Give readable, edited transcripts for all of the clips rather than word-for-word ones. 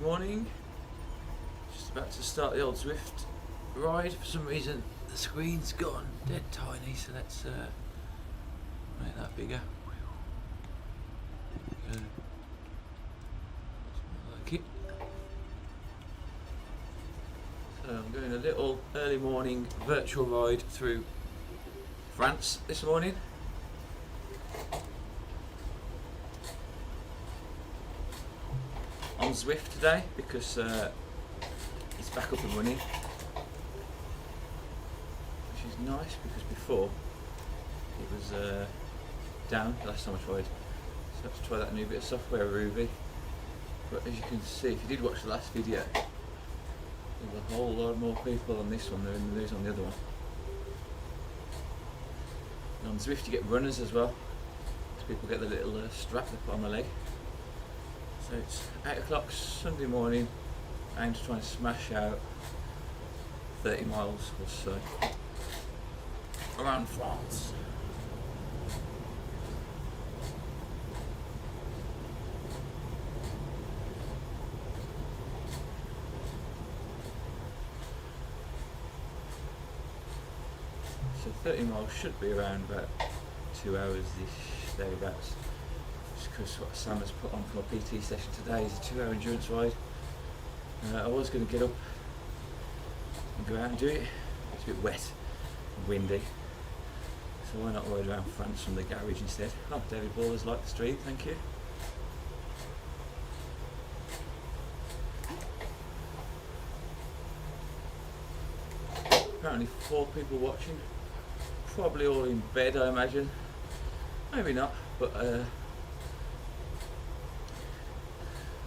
Morning. Just about to start the old Zwift ride. For some reason the screen's gone dead tiny, so let's make that bigger. Like it. So I'm doing a little early morning virtual ride through France this morning. On Zwift today because it's back up and running, which is nice because before it was down last time I tried, so I have to try that new bit of software, Ruby. But as you can see, if you did watch the last video, there's a whole lot more people on this one than there is on the other one. And on Zwift you get runners as well, so people get the little strap they put on the leg. So it's 8 o'clock Sunday morning. I aim to try and smash out 30 miles or so around France. So 30 miles should be around about 2 hours-ish, thereabouts. Because what Sam has put on for my PT session today is a 2-hour endurance ride. I was going to get up and go out and do it. It's a bit wet and windy, so why not ride around France from the garage instead? Oh, David Baller's like the street, thank you. Apparently 4 people watching, probably all in bed I imagine. Maybe not, but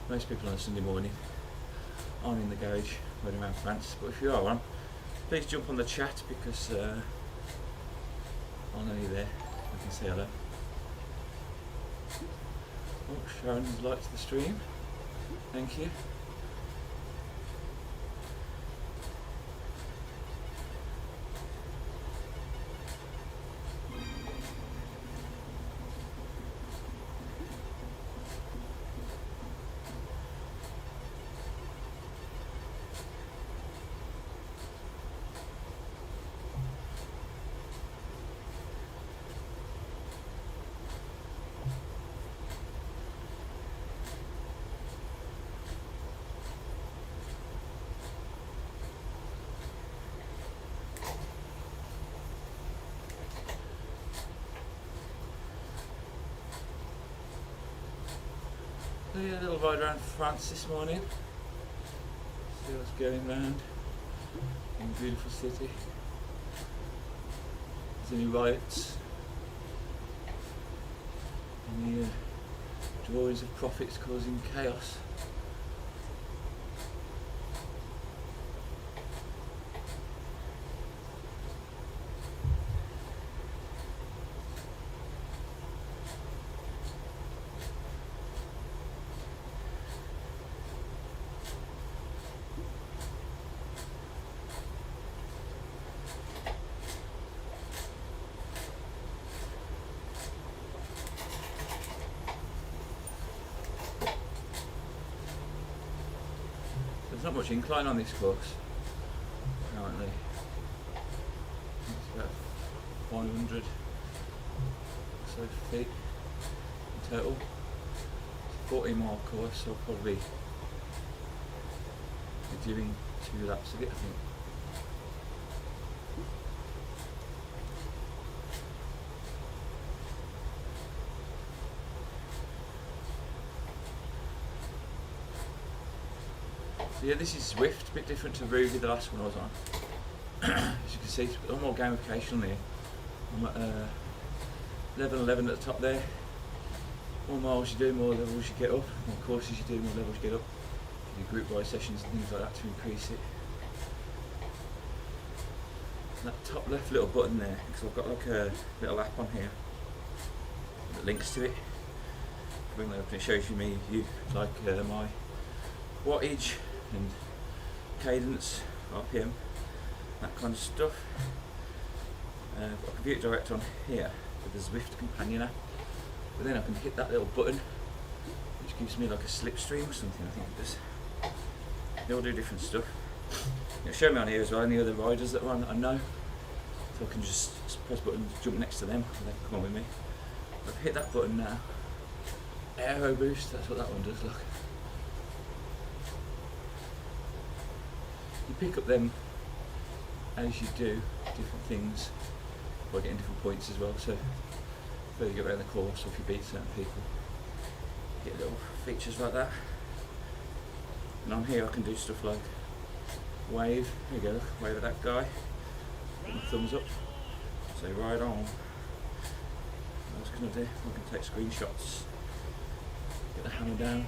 most people on a Sunday morning aren't in the garage riding around France, but if you are one, please jump on the chat because I'll know you're there. I can say hello. Oh, Sharon's liked the stream. Thank you. So yeah, a little ride around France this morning. See what's going round in the beautiful city. There's any riots, any drawings of prophets causing chaos. There's not much incline on this course, apparently. It's about 500 or so feet in total. It's a 40-mile course, so I'll probably be doing 2 laps of it, I think. So yeah, this is Zwift, a bit different to Ruby, the last one I was on. As you can see, it's a little more gamification here. I'm at level 11 at the top there. More miles you do, more levels you get up. More courses you do, more levels you get up. You do group ride sessions and things like that to increase it. And that top left little button there, because I've got like a little app on here that links to it. Bring that up and it shows you like my wattage and cadence, RPM, that kind of stuff. I've got Compute Direct on here with the Zwift companion app, but then I can hit that little button which gives me like a slipstream or something, I think it does. they all do different stuff. It'll show me on here as well any other riders that are on that I know, so I can just press buttons, jump next to them, and they can come on with me. I've hit that button now. Aero boost, that's what that one does, look. You pick up them as you do different things by getting different points as well, so the further you get around the course, or if you beat certain people, you get little features like that. And on here I can do stuff like wave, there you go, look, wave at that guy, put my thumbs up, say ride on. What else can I do? I can take screenshots, get the hammer down.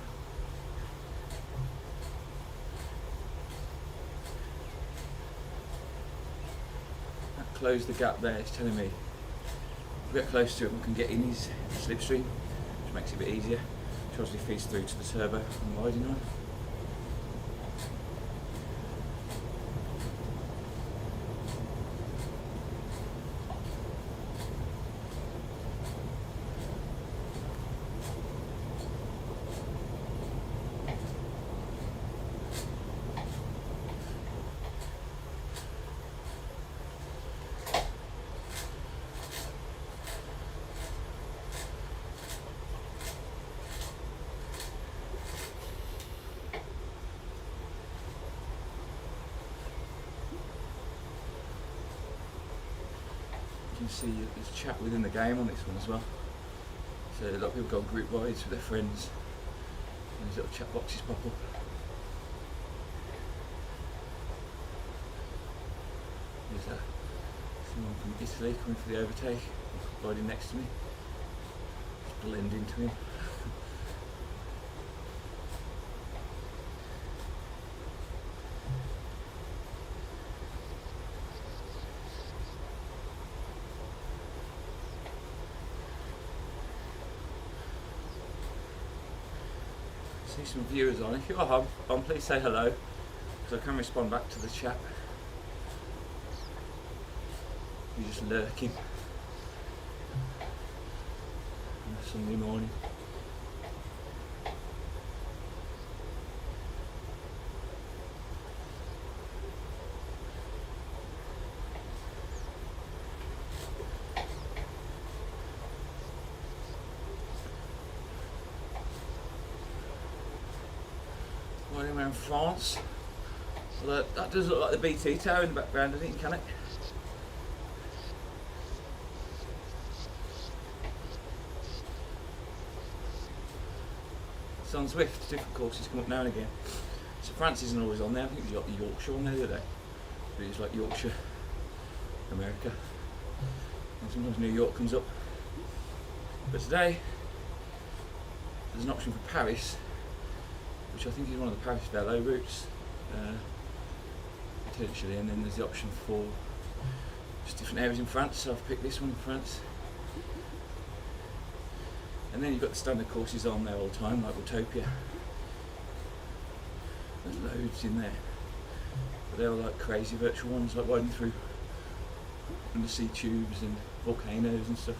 That closed the gap there, it's telling me if we get close to him I can get in his slipstream, which makes it a bit easier, which obviously feeds through to the turbo I'm riding on. You can see there's chat within the game on this one as well. So a lot of people go on group rides with their friends, and these little chat boxes pop up. There's someone from Italy coming for the overtake, riding next to me. Just blend into him. See some viewers on. If you are on, please say hello, because I can respond back to the chat. You're just lurking on a Sunday morning. Riding around France. Well, that does look like the BT tower in the background, I think, can it? It's on Zwift, different courses come up now and again. So France isn't always on there, I think you've got the Yorkshire on there today. But it's like Yorkshire, America. And sometimes New York comes up. But today, there's an option for Paris, which I think is one of the Paris Velo routes, potentially, and then there's the option for just different areas in France, so I've picked this one in France. And then you've got the standard courses on there all the time, like Utopia. There's loads in there, but they're all like crazy virtual ones, like riding through undersea tubes and volcanoes and stuff.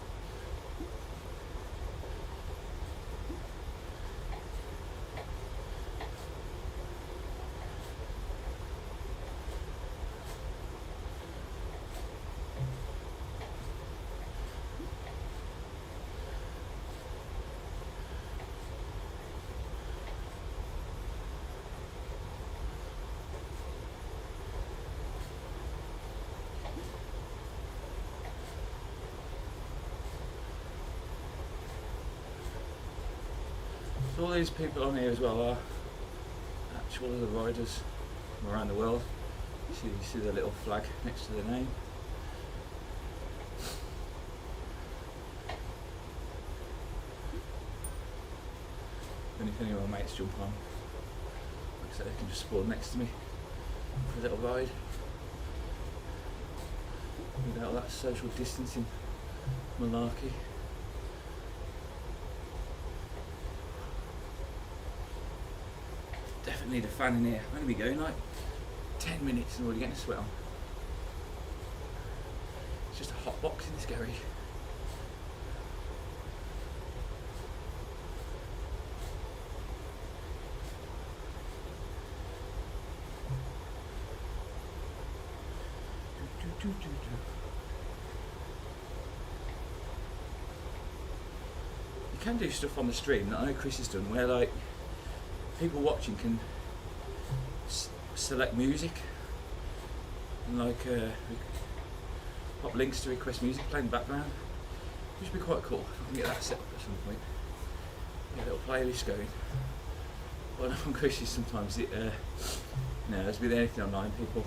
So all these people on here as well are actual other riders from around the world. You see the little flag next to their name. And if any of my mates jump on, like I said, they can just spawn next to me for a little ride without that social distancing malarkey. Definitely need a fan in here. I'm going to be going like 10 minutes and already getting a sweat on. It's just a hot box in this garage. You can do stuff on the stream that I know Chris has done, where like people watching can select music and like pop links to request music playing in the background, which would be quite cool. I can get that set up at some point. Get a little playlist going. But on Chris's sometimes it, as with anything online, people,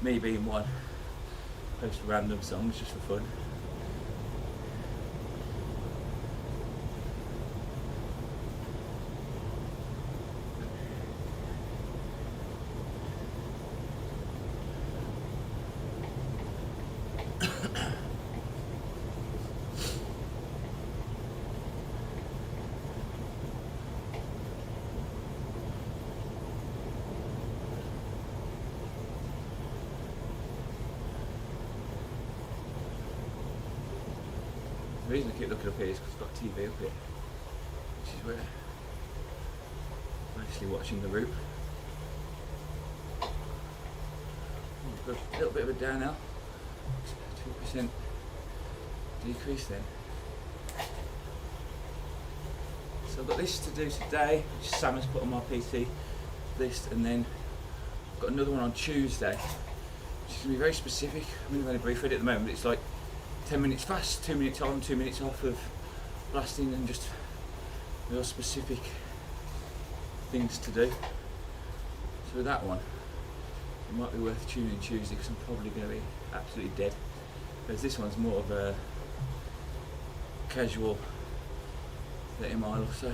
me being one, post random songs just for fun. The reason I keep looking up here is because I've got a TV up here, which is where I'm actually watching the route. Got a little bit of a down now, 2% decrease there. So I've got this to do today, which Sam has put on my PT list, and then I've got another one on Tuesday, which is going to be very specific. I'm only brief at it at the moment, but it's like 10 minutes fast, 2 minutes on, 2 minutes off of blasting, and just real specific things to do. So with that one, it might be worth tuning in Tuesday because I'm probably going to be absolutely dead. Whereas this one's more of a casual 30 mile or so.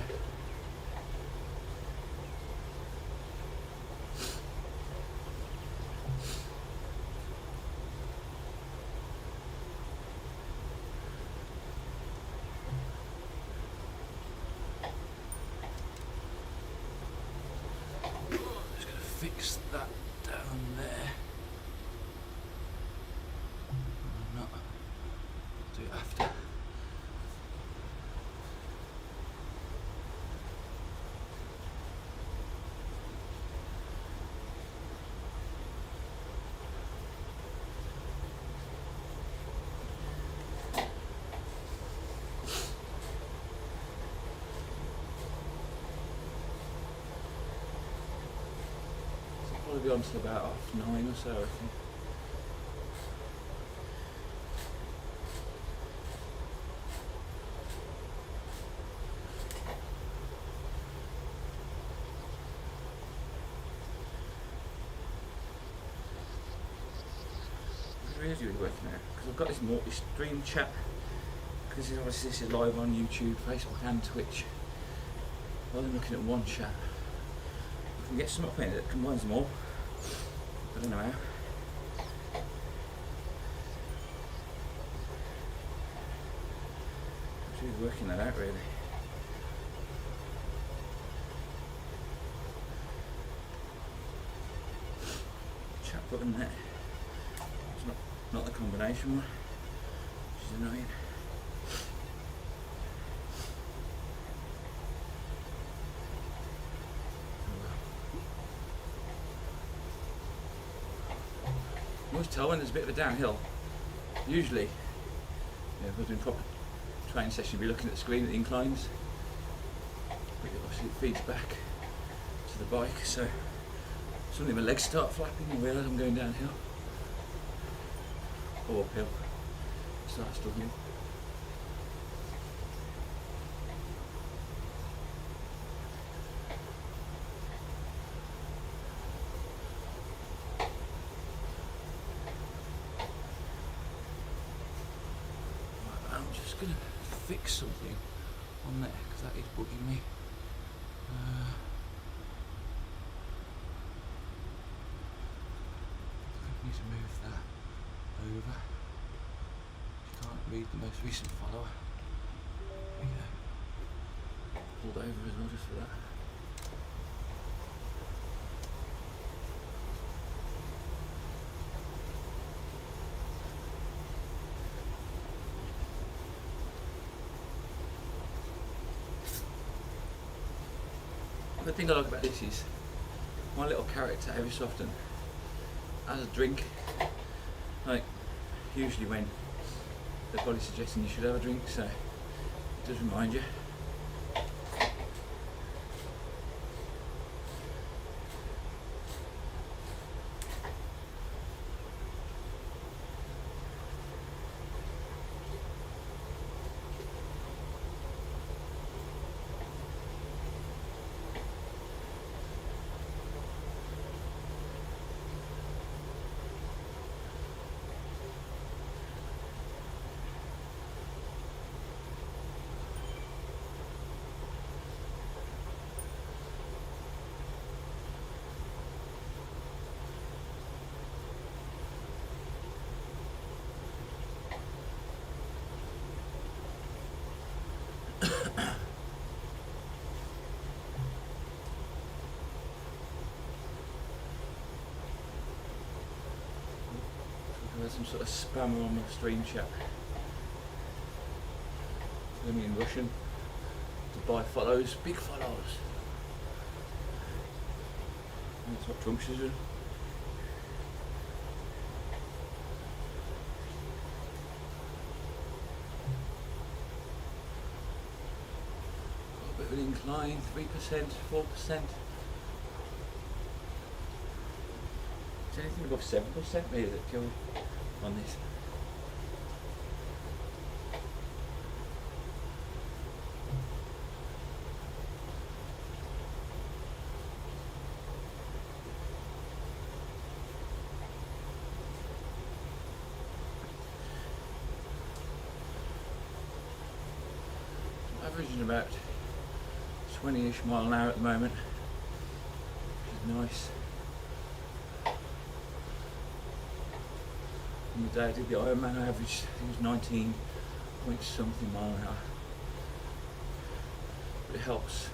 Fix that down there. I'm not. I'll do it after. Probably be on till about 9:30 or so, I think. I'm really working out because I've got this multi-stream chat, because obviously this is live on YouTube, Facebook and Twitch. Rather than looking at one chat, I can get something up in it that combines them all. I don't know how. I'm working that out really. Chat button there. It's not the combination one, which is annoying. You always tell when there's a bit of a downhill. Usually, if we're doing proper training session, you'll be looking at the screen at the inclines. But obviously it feeds back to the bike, so suddenly my legs start flapping and I realise I'm going downhill. Or uphill. Start struggling. Going to fix something on there because that is bugging me. I need to move that over. You can't read the most recent follower. There you go. Pulled over as well just for that. The thing I like about this is my little character every so often has a drink like usually when the body's suggesting you should have a drink, so it does remind you. There's some sort of spammer on my stream chat. Telling me in Russian to buy follows, big follows. That's what Trump's doing. Got a bit of an incline, 3%, 4%. Is anything above 7% maybe that go on this? Averaging about 20-ish mile an hour at the moment, which is nice. On the day I did the Ironman, I averaged, I think it was 19 point something mile an hour. But it helps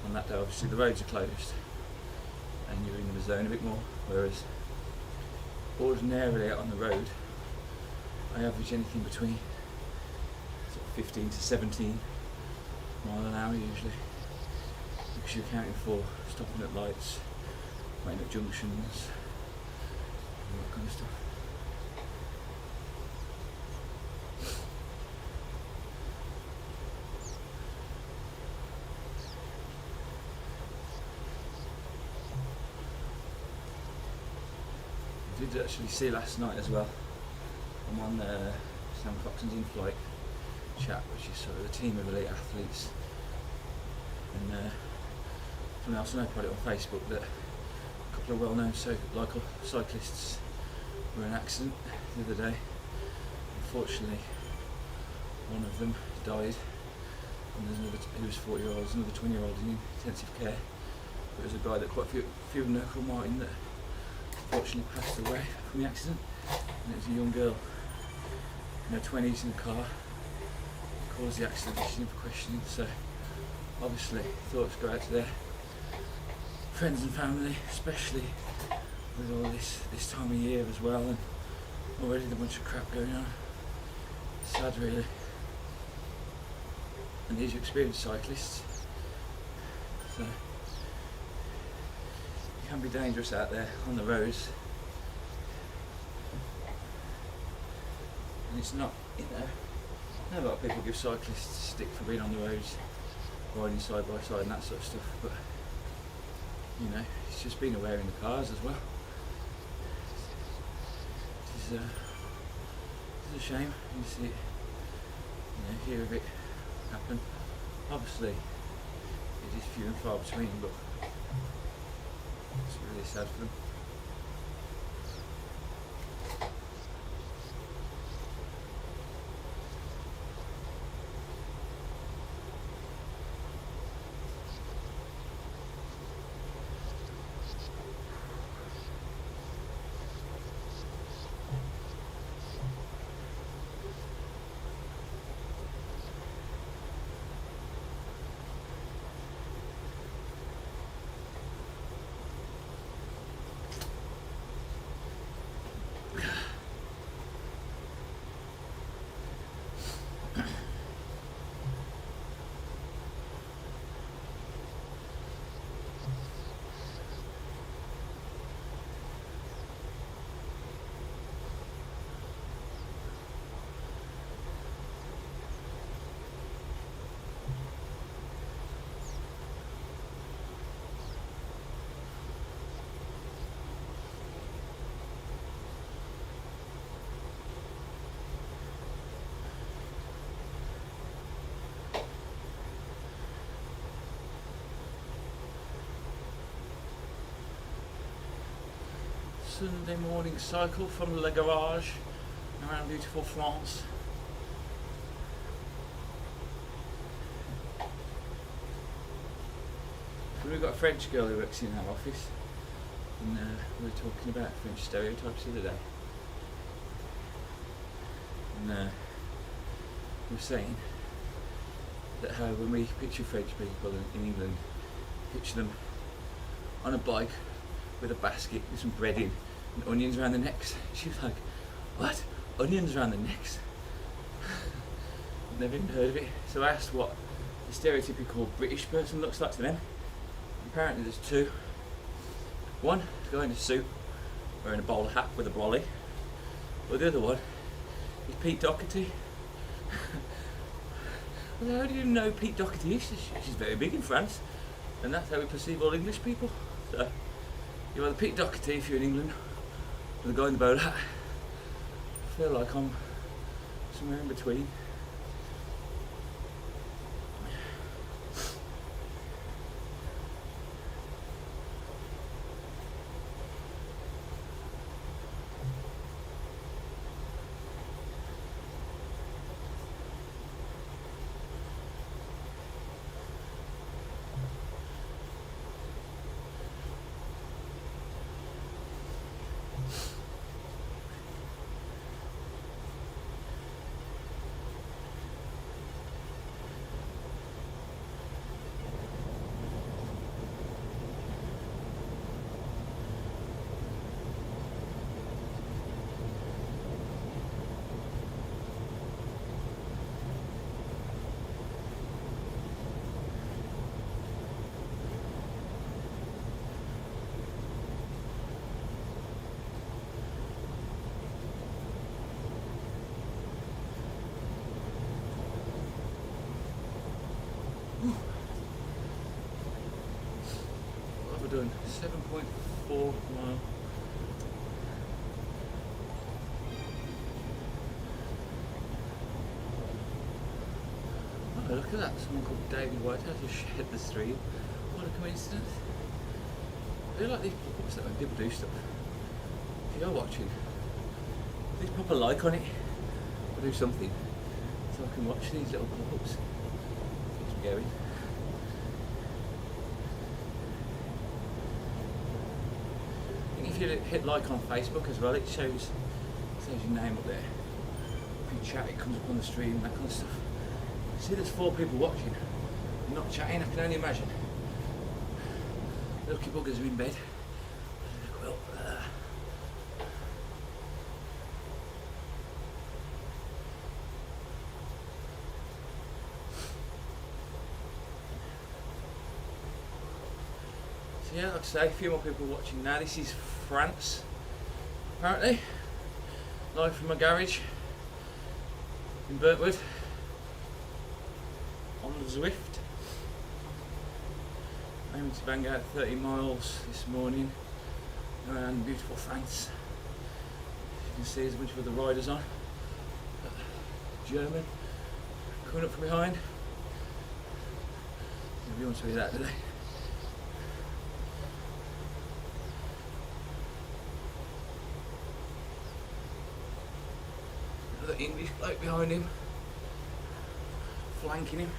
on that day. Obviously the roads are closed and you're in the zone a bit more, whereas ordinarily out on the road I average anything between sort of 15 to 17 mile an hour usually, because you're accounting for stopping at lights, waiting at junctions, all that kind of stuff. I did actually see last night as well, I'm on Sam Coxon's in-flight chat, which is sort of a team of elite athletes, and someone else I know put it on Facebook that a couple of well-known local cyclists were in an accident the other day. Unfortunately, one of them died, and there's another, he was 40-year-old, another 20-year-old in intensive care. But there's a guy that quite a few of them know called Martin that unfortunately passed away from the accident, and it was a young girl in her 20s in the car caused the accident. She's in for questioning, so obviously thoughts go out to their friends and family, especially with all this time of year as well, and already the bunch of crap going on. Sad really. And these are experienced cyclists, so it can be dangerous out there on the roads. And it's not, you know, a lot of people give cyclists stick for being on the roads, riding side by side and that sort of stuff, but you know, it's just being aware in the cars as well. It's a shame you see it, you know, hear of it happen. Obviously it is few and far between, but it's really sad for them. Sunday morning cycle from Le Garage around beautiful France. We've got a French girl who works in our office, and we were talking about French stereotypes the other day, and we were saying that how when we picture French people in England, picture them on a bike with a basket with some bread in and onions around their necks. She was like, what? Onions around their necks? Never even heard of it. So I asked what the stereotypical British person looks like to them. Apparently there's two. One, a guy in a suit wearing a bowler hat with a brolly. But the other one is Pete Doherty. Well, how do you know Pete Doherty is? She's very big in France, and that's how we perceive all English people. So you're either Pete Doherty if you're in England, or the guy in the bowler hat. I feel like I'm somewhere in between. What have I done? 7.4 mile. Oh, look at that. Someone called David Whitehouse has shared the stream. What a coincidence. I feel like these pop-ups that when people do stuff, if you're watching, please pop a like on it or do something so I can watch these little pop-ups. Keeps me going. I think if you hit like on Facebook as well, it shows your name up there. If you chat, it comes up on the stream, that kind of stuff. See, there's 4 people watching. I'm not chatting, I can only imagine. The lucky buggers are in bed. Well, so yeah, like I say, a few more people watching now. This is France, apparently. Live from my garage in Burntwood on the Zwift. Aiming to bang out 30 miles this morning around beautiful France. As you can see, there's a bunch of other riders on. German coming up from behind. Nobody wants to hear that today. Another English bloke behind him, flanking him.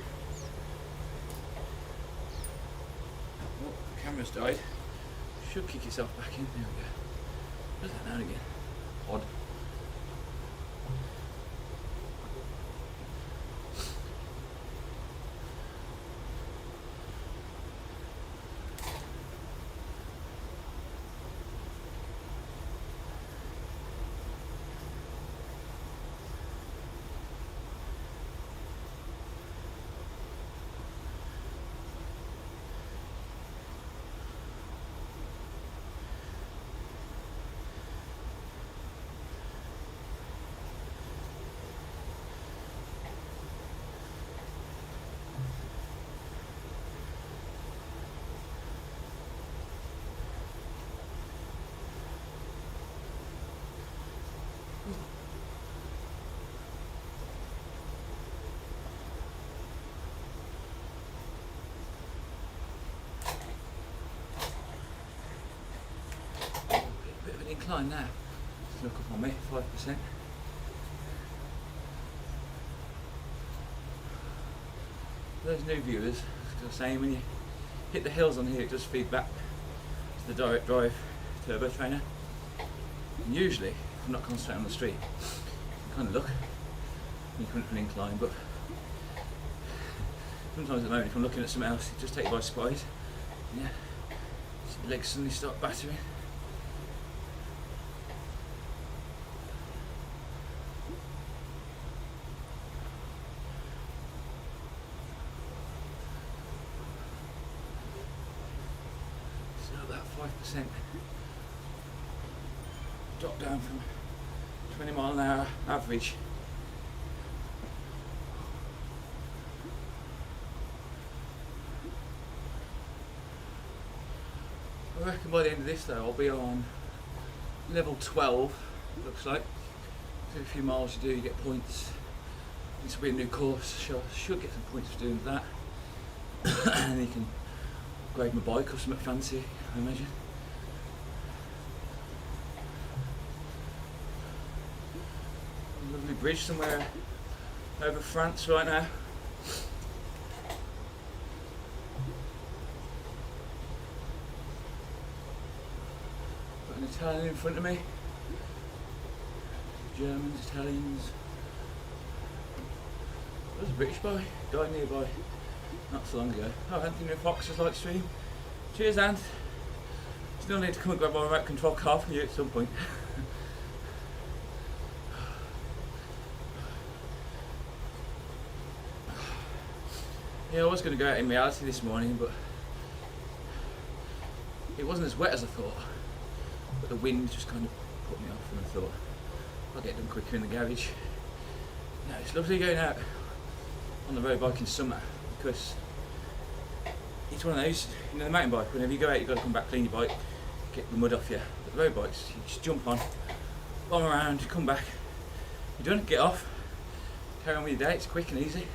Oh, the camera's died. Should kick yourself back in. There we go. Does that now and again? Odd. incline now. Look up on me, 5%. For those new viewers, as I was saying, when you hit the hills on here, it does feed back to the direct drive turbo trainer. And usually, if I'm not concentrating on the street, you kind of look, you come up an incline, but sometimes at the moment, if I'm looking at something else, it just takes you by surprise. Yeah, your legs suddenly start battering. So that 5% drop down from 20 mile an hour average. I reckon by the end of this though I'll be on level 12, looks like. So a few miles you do, you get points. This will be a new course, so I should get some points for doing that. And you can upgrade my bike or something fancy, I imagine. A lovely bridge somewhere over France right now. An Italian in front of me, Germans, Italians. There's a British boy, died nearby not so long ago. Oh, Anthony Fox is like stream. Cheers, Ant. Still need to come and grab my remote control car from you at some point. Yeah, I was going to go out in reality this morning, but it wasn't as wet as I thought. But the wind just kind of put me off, and I thought I'll get done quicker in the garage. No, it's lovely going out on the road bike in summer because it's one of those, you know, the mountain bike, whenever you go out you've got to come back, clean your bike, get the mud off you. But the road bikes, you just jump on, bomb around, come back, you're done, get off, carry on with your day, it's quick and easy.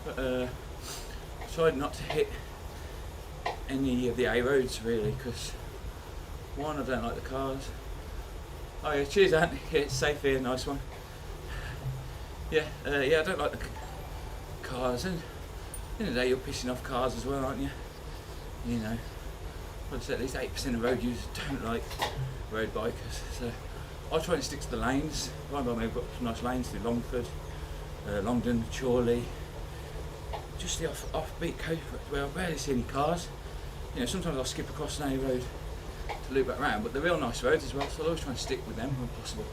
But I tried not to hit any of the A roads really because one, I don't like the cars. Oh yeah, cheers Ant, yeah, it's safe here, nice one. Yeah, I don't like the cars, and at the end of the day you're pissing off cars as well, aren't you? You know, I'd say at least 8% of road users don't like road bikers, so I try and stick to the lanes. Right by me, we've got some nice lanes through Longford, Longdon, Chorley, just the offbeat coast where I barely see any cars. You know, sometimes I'll skip across an A road to loop back round, but they're real nice roads as well, so I'll always try and stick with them when possible.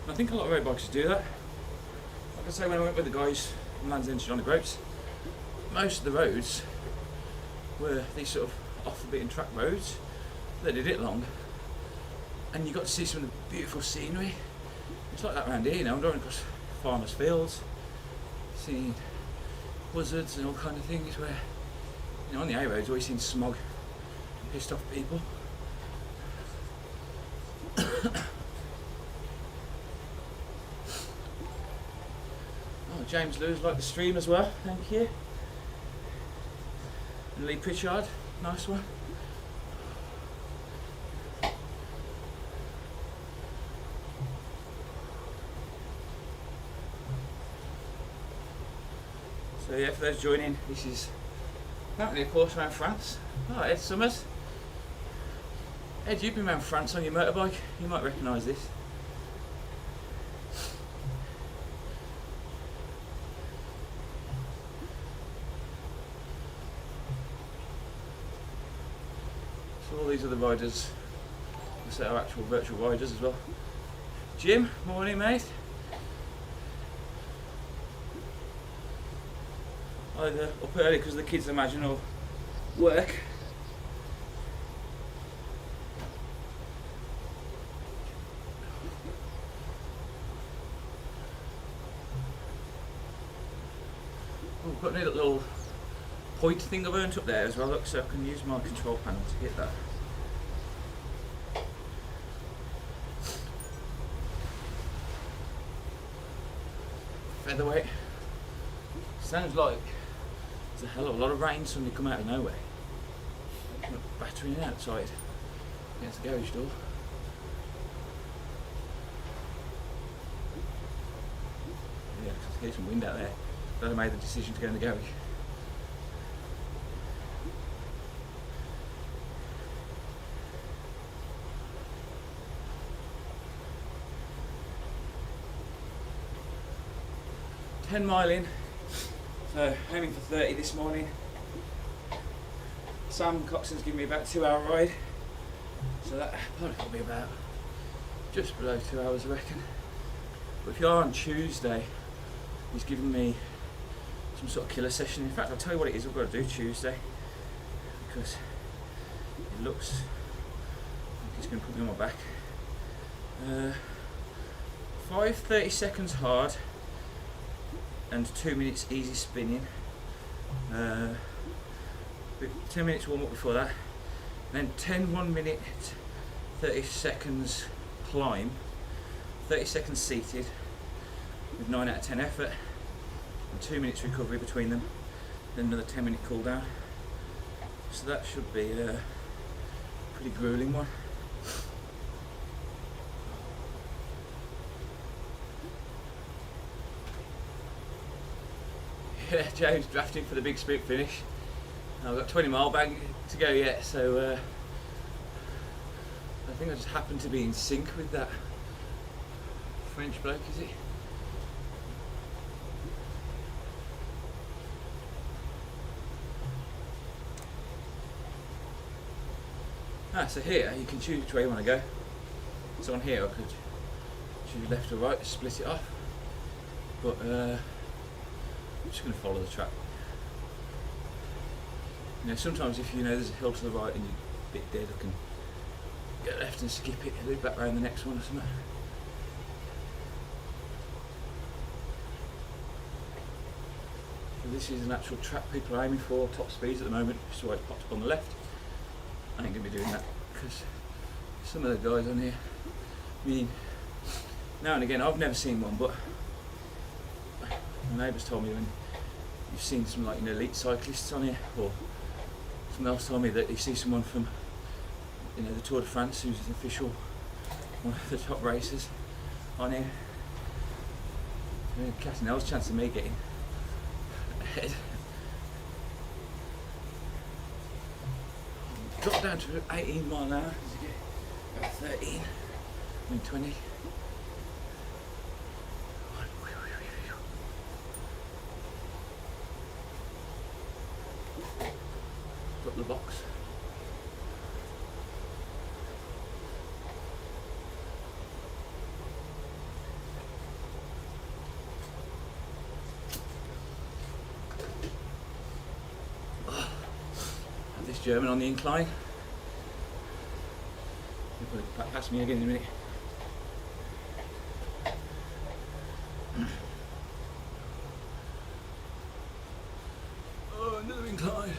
And I think a lot of road bikers do that. Like I say, when I went with the guys from Land's End to Johnny Gropes, most of the roads were these sort of off the beaten track roads. They did it long, and you got to see some of the beautiful scenery. It's like that around here, you know, I'm driving across farmers' fields, seeing buzzards and all kind of things where, you know, on the A roads always seen smog and pissed off people. Oh, James Lewis liked the stream as well, thank you. And Lee Pritchard, nice one. So yeah, for those joining, this is apparently a course around France. Oh, Ed Summers. Ed, you've been around France on your motorbike, you might recognise this. So all these other riders, they are actual virtual riders as well. Jim, morning mate. Either up early because the kids imagine or work. Oh, we've got a little point thing I've earned up there as well, look, so I can use my control panel to get that. Featherweight. Sounds like there's a hell of a lot of rain suddenly come out of nowhere. Battering outside. against the garage door. Yeah, because I get some wind out there. But I made the decision to go in the garage. $10 mile in, so aiming for 30 this morning. Sam Coxon's given me about a 2-hour ride, so that probably will be about just below 2 hours, I reckon. But if you are on Tuesday, he's given me some sort of killer session. In fact, I'll tell you what it is I've got to do Tuesday, because it looks like he's going to put me on my back. 5 30 seconds hard and 2 minutes easy spinning. 10 minutes warm up before that, then 10 1 minute 30 seconds climb, 30 seconds seated with 9 out of 10 effort, and 2 minutes recovery between them, then another 10 minute cool down. So that should be a pretty grueling one. Yeah, James drafting for the big sprint finish. I've got 20 mile bag to go yet, so I think I just happened to be in sync with that French bloke, is it? So here you can choose which way you want to go. So on here I could choose left or right, split it off, but I'm just going to follow the track. You know, sometimes if you know there's a hill to the right and you're a bit dead, I can get left and skip it, loop back around the next one or something. So this is an actual track people are aiming for, top speeds at the moment, so I popped up on the left. I ain't going to be doing that because some of the guys on here, I mean, now and again, I've never seen one, but my neighbours told me when you've seen some, like, you know, elite cyclists on here, or someone else told me that you see someone from, you know, the Tour de France who's an official, one of the top racers on here. I mean, cat and hell's chance of me getting ahead. Drop down to 18 mile an hour as you get about 13, I mean 20. Drop the box. And this German on the incline. He'll probably pass me again in a minute. Oh, another incline.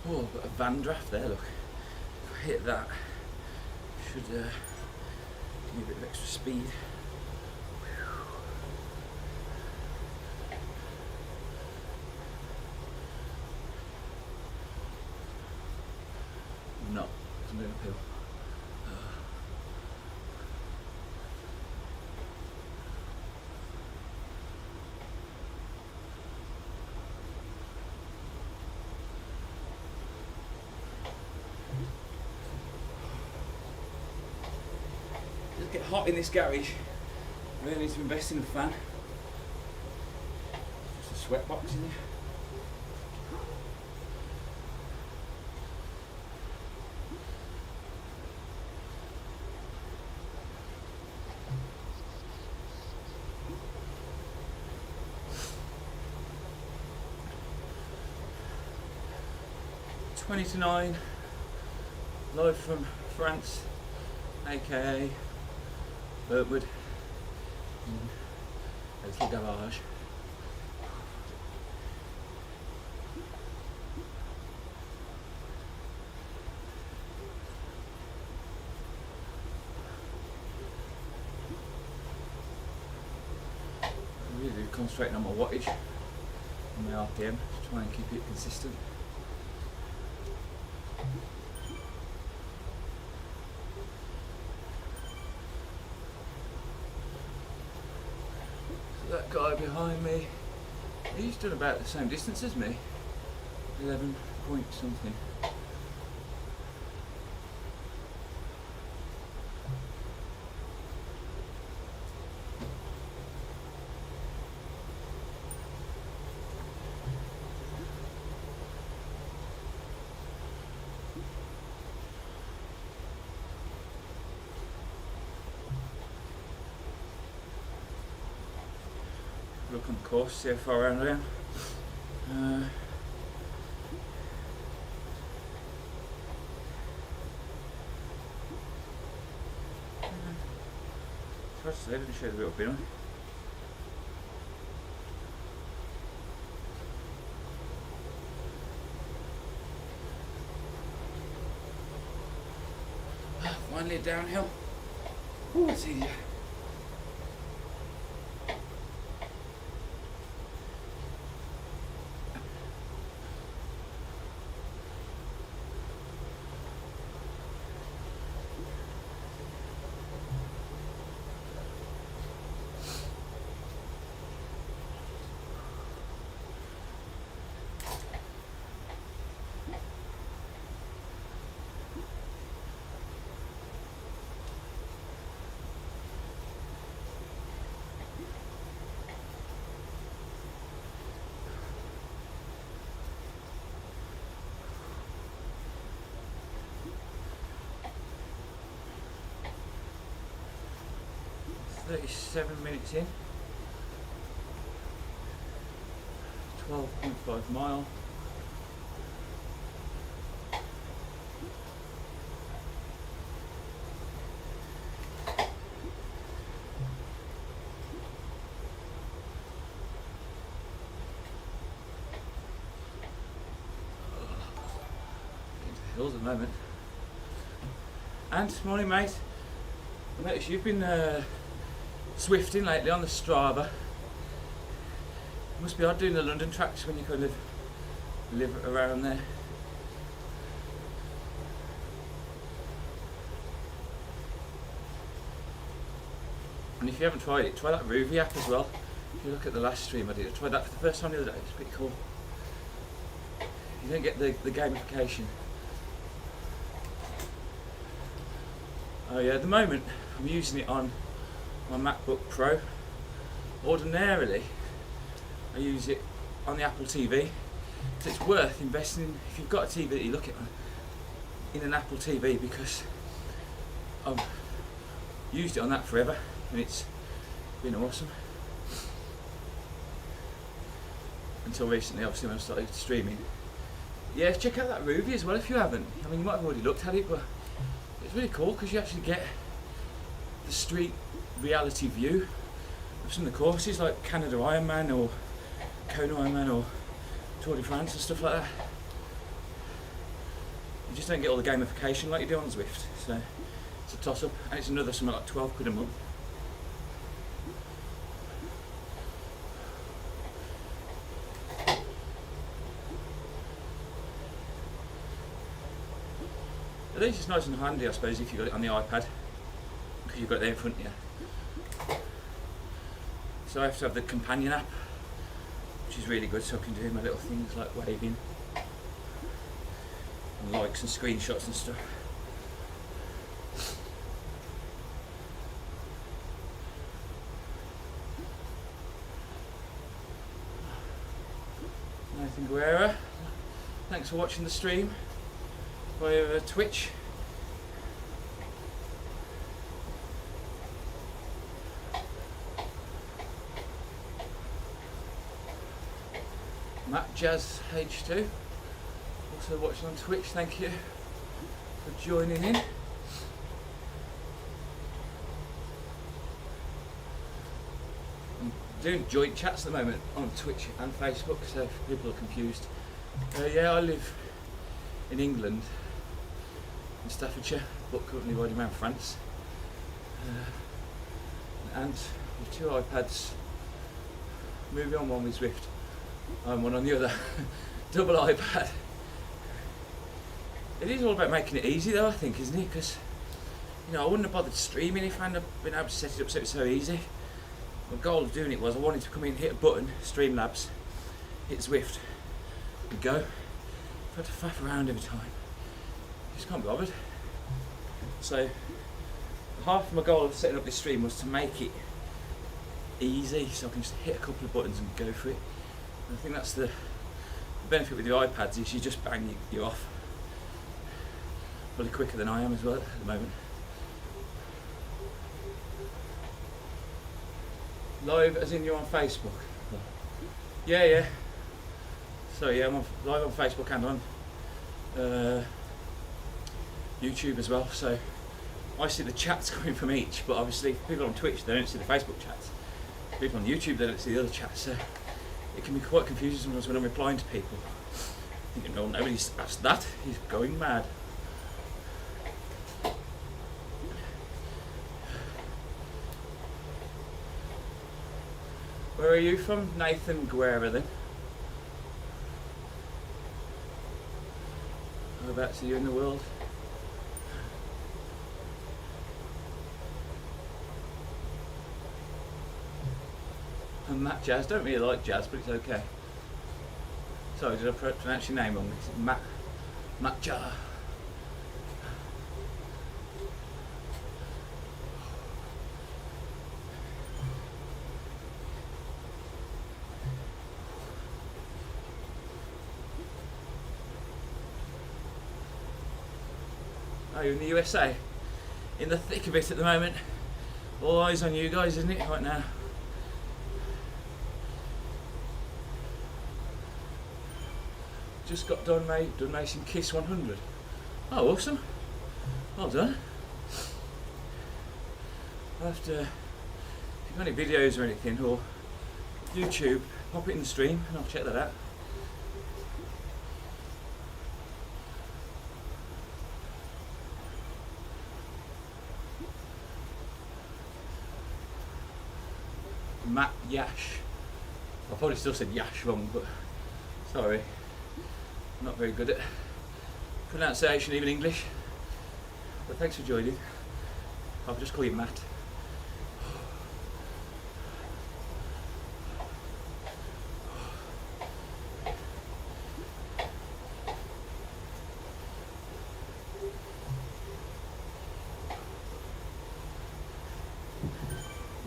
Oh, I've got a van draft there, look. If I hit that, should give me a bit of extra speed. No, I'm going uphill. Just get hot in this garage. Really need to invest in a fan. Just a sweat box in there. Twenty to 9, live from France, aka Burtwood, in a little garage. I'm really concentrating on my wattage and my RPM to try and keep it consistent. So that guy behind me, he's done about the same distance as me, 11 point something. Look on the course, see how far around I am. It's hard to say, I didn't show the little bin on. Finally downhill. Ooh, it's easier. .37 minutes in, 12.5 mile. Into the hills at the moment. And morning, mate. I noticed you've been swifting lately on the Strava. Must be odd doing the London tracks when you kind of live around there. And if you haven't tried it, try that Rouvy app as well. If you look at the last stream I did, I tried that for the first time the other day. It's pretty cool. You don't get the gamification. Oh yeah, at the moment I'm using it on my MacBook Pro. Ordinarily I use it on the Apple TV, so it's worth investing if you've got a TV that you look at in an Apple TV, because I've used it on that forever and it's been awesome. Until recently, obviously, when I started streaming. Yeah, check out that Rouvy as well if you haven't. I mean, you might have already looked at it, but it's really cool because you actually get the street reality view of some of the courses like Canada Ironman or Kona Ironman or Tour de France and stuff like that. You just don't get all the gamification like you do on Zwift, so it's a toss up, and it's another something like 12 quid a month. At least it's nice and handy, I suppose, if you've got it on the iPad, because you've got it there in front of you. So I have to have the companion app, which is really good, so I can do my little things like waving and likes and screenshots and stuff. Nathan Guerra, thanks for watching the stream via Twitch. Matt Jazz H2, also watching on Twitch, thank you for joining in. doing joint chats at the moment on Twitch and Facebook, so if people are confused. Yeah, I live in England, in Staffordshire, but currently riding around France. And with 2 iPads, moving on one with Zwift, and one on the other, double iPad. It is all about making it easy though, I think, isn't it? Because, you know, I wouldn't have bothered streaming if I hadn't been able to set it up so it's so easy. My goal of doing it was I wanted to come in, hit a button, Streamlabs, hit Zwift, and go. I had to faff around every time. I just can't be bothered. So, half of my goal of setting up this stream was to make it easy, so I can just hit a couple of buttons and go for it. And I think that's the benefit with the iPads is you just bang you off. Probably quicker than I am as well at the moment. Live as in you're on Facebook? Yeah. So yeah, I'm live on Facebook and on YouTube as well. So I see the chats coming from each, but obviously people on Twitch, they don't see the Facebook chats. People on YouTube, they don't see the other chats. So it can be quite confusing sometimes when I'm replying to people. Thinking, no, nobody's asked that. He's going mad. Where are you from? Nathan Guerra then? Whereabouts are you in the world? And Matt Jazz, don't really like jazz, but it's okay. Sorry, did I pronounce your name wrong? It's Matt Jazz. Oh, you're in the USA? In the thick of it at the moment. All eyes on you guys, isn't it, right now? Just got done racing Kiss 100. Oh, awesome. Well done. After, if you've got any videos or anything, or YouTube, pop it in the stream and I'll check that out. Matt Yash. I probably still said Yash wrong, but sorry. I'm not very good at pronunciation, even English. But thanks for joining. I'll just call you Matt.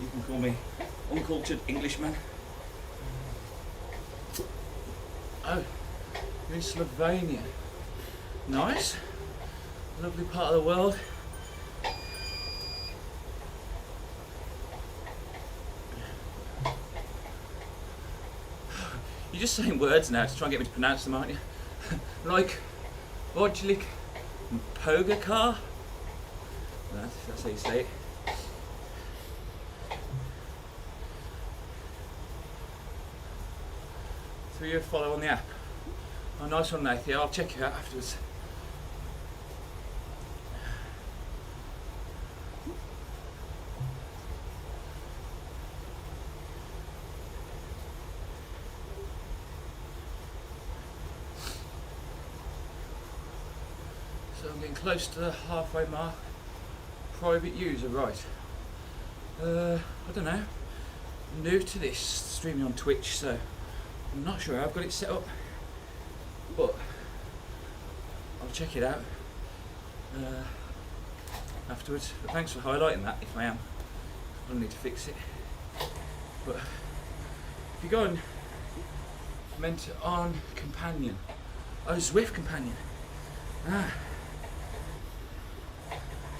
You can call me Uncultured Englishman. Oh, you're in Slovenia. Nice. Lovely part of the world. You're just saying words now to try and get me to pronounce them, aren't you? Like Vodlik and Pogacar. That's how you say it. So you follow on the app. Oh, nice one, Nathan. Yeah, I'll check you out afterwards. So I'm getting close to the halfway mark. Private user, right. I don't know. I'm new to this, streaming on Twitch, so I'm not sure how I've got it set up, but I'll check it out afterwards. But thanks for highlighting that, if I am. I'll need to fix it. But if you go and comment on Companion. Oh, Zwift Companion. I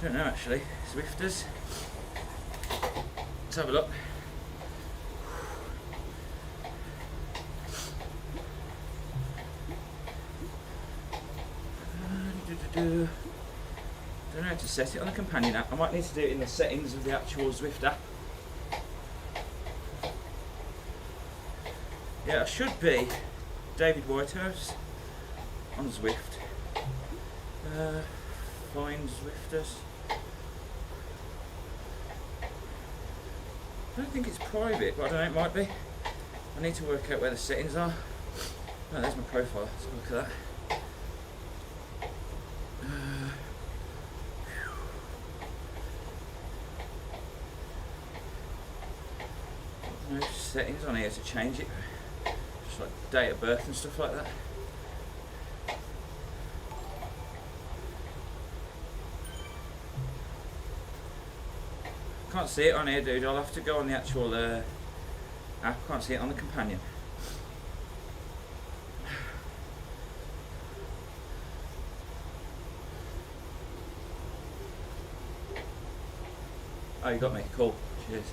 don't know actually. Zwifters. Let's have a look. Don't know how to set it on the Companion app. I might need to do it in the settings of the actual Zwift app. Yeah, I should be David Whitehouse on Zwift. Find Zwifters. I don't think it's private, but I don't know, it might be. I need to work out where the settings are. Oh, there's my profile, let's have a look at that. No settings on here to change it. Just like date of birth and stuff like that. Can't see it on here, dude. I'll have to go on the actual app. Can't see it on the companion. Oh, you got me. Cool. Cheers.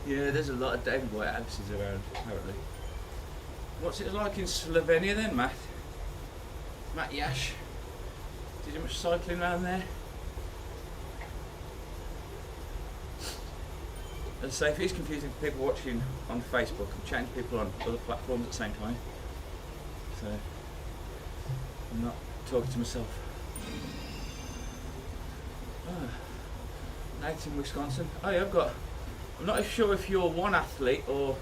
Yeah, there's a lot of David Whitehouses around, apparently. What's it like in Slovenia then, Matt? Matt Yash? Did you much cycling around there? As I say, if it's confusing for people watching on Facebook, I'm chatting to people on other platforms at the same time. So, I'm not talking to myself. Nathan, Wisconsin. Oh yeah, I'm not sure if you're one athlete or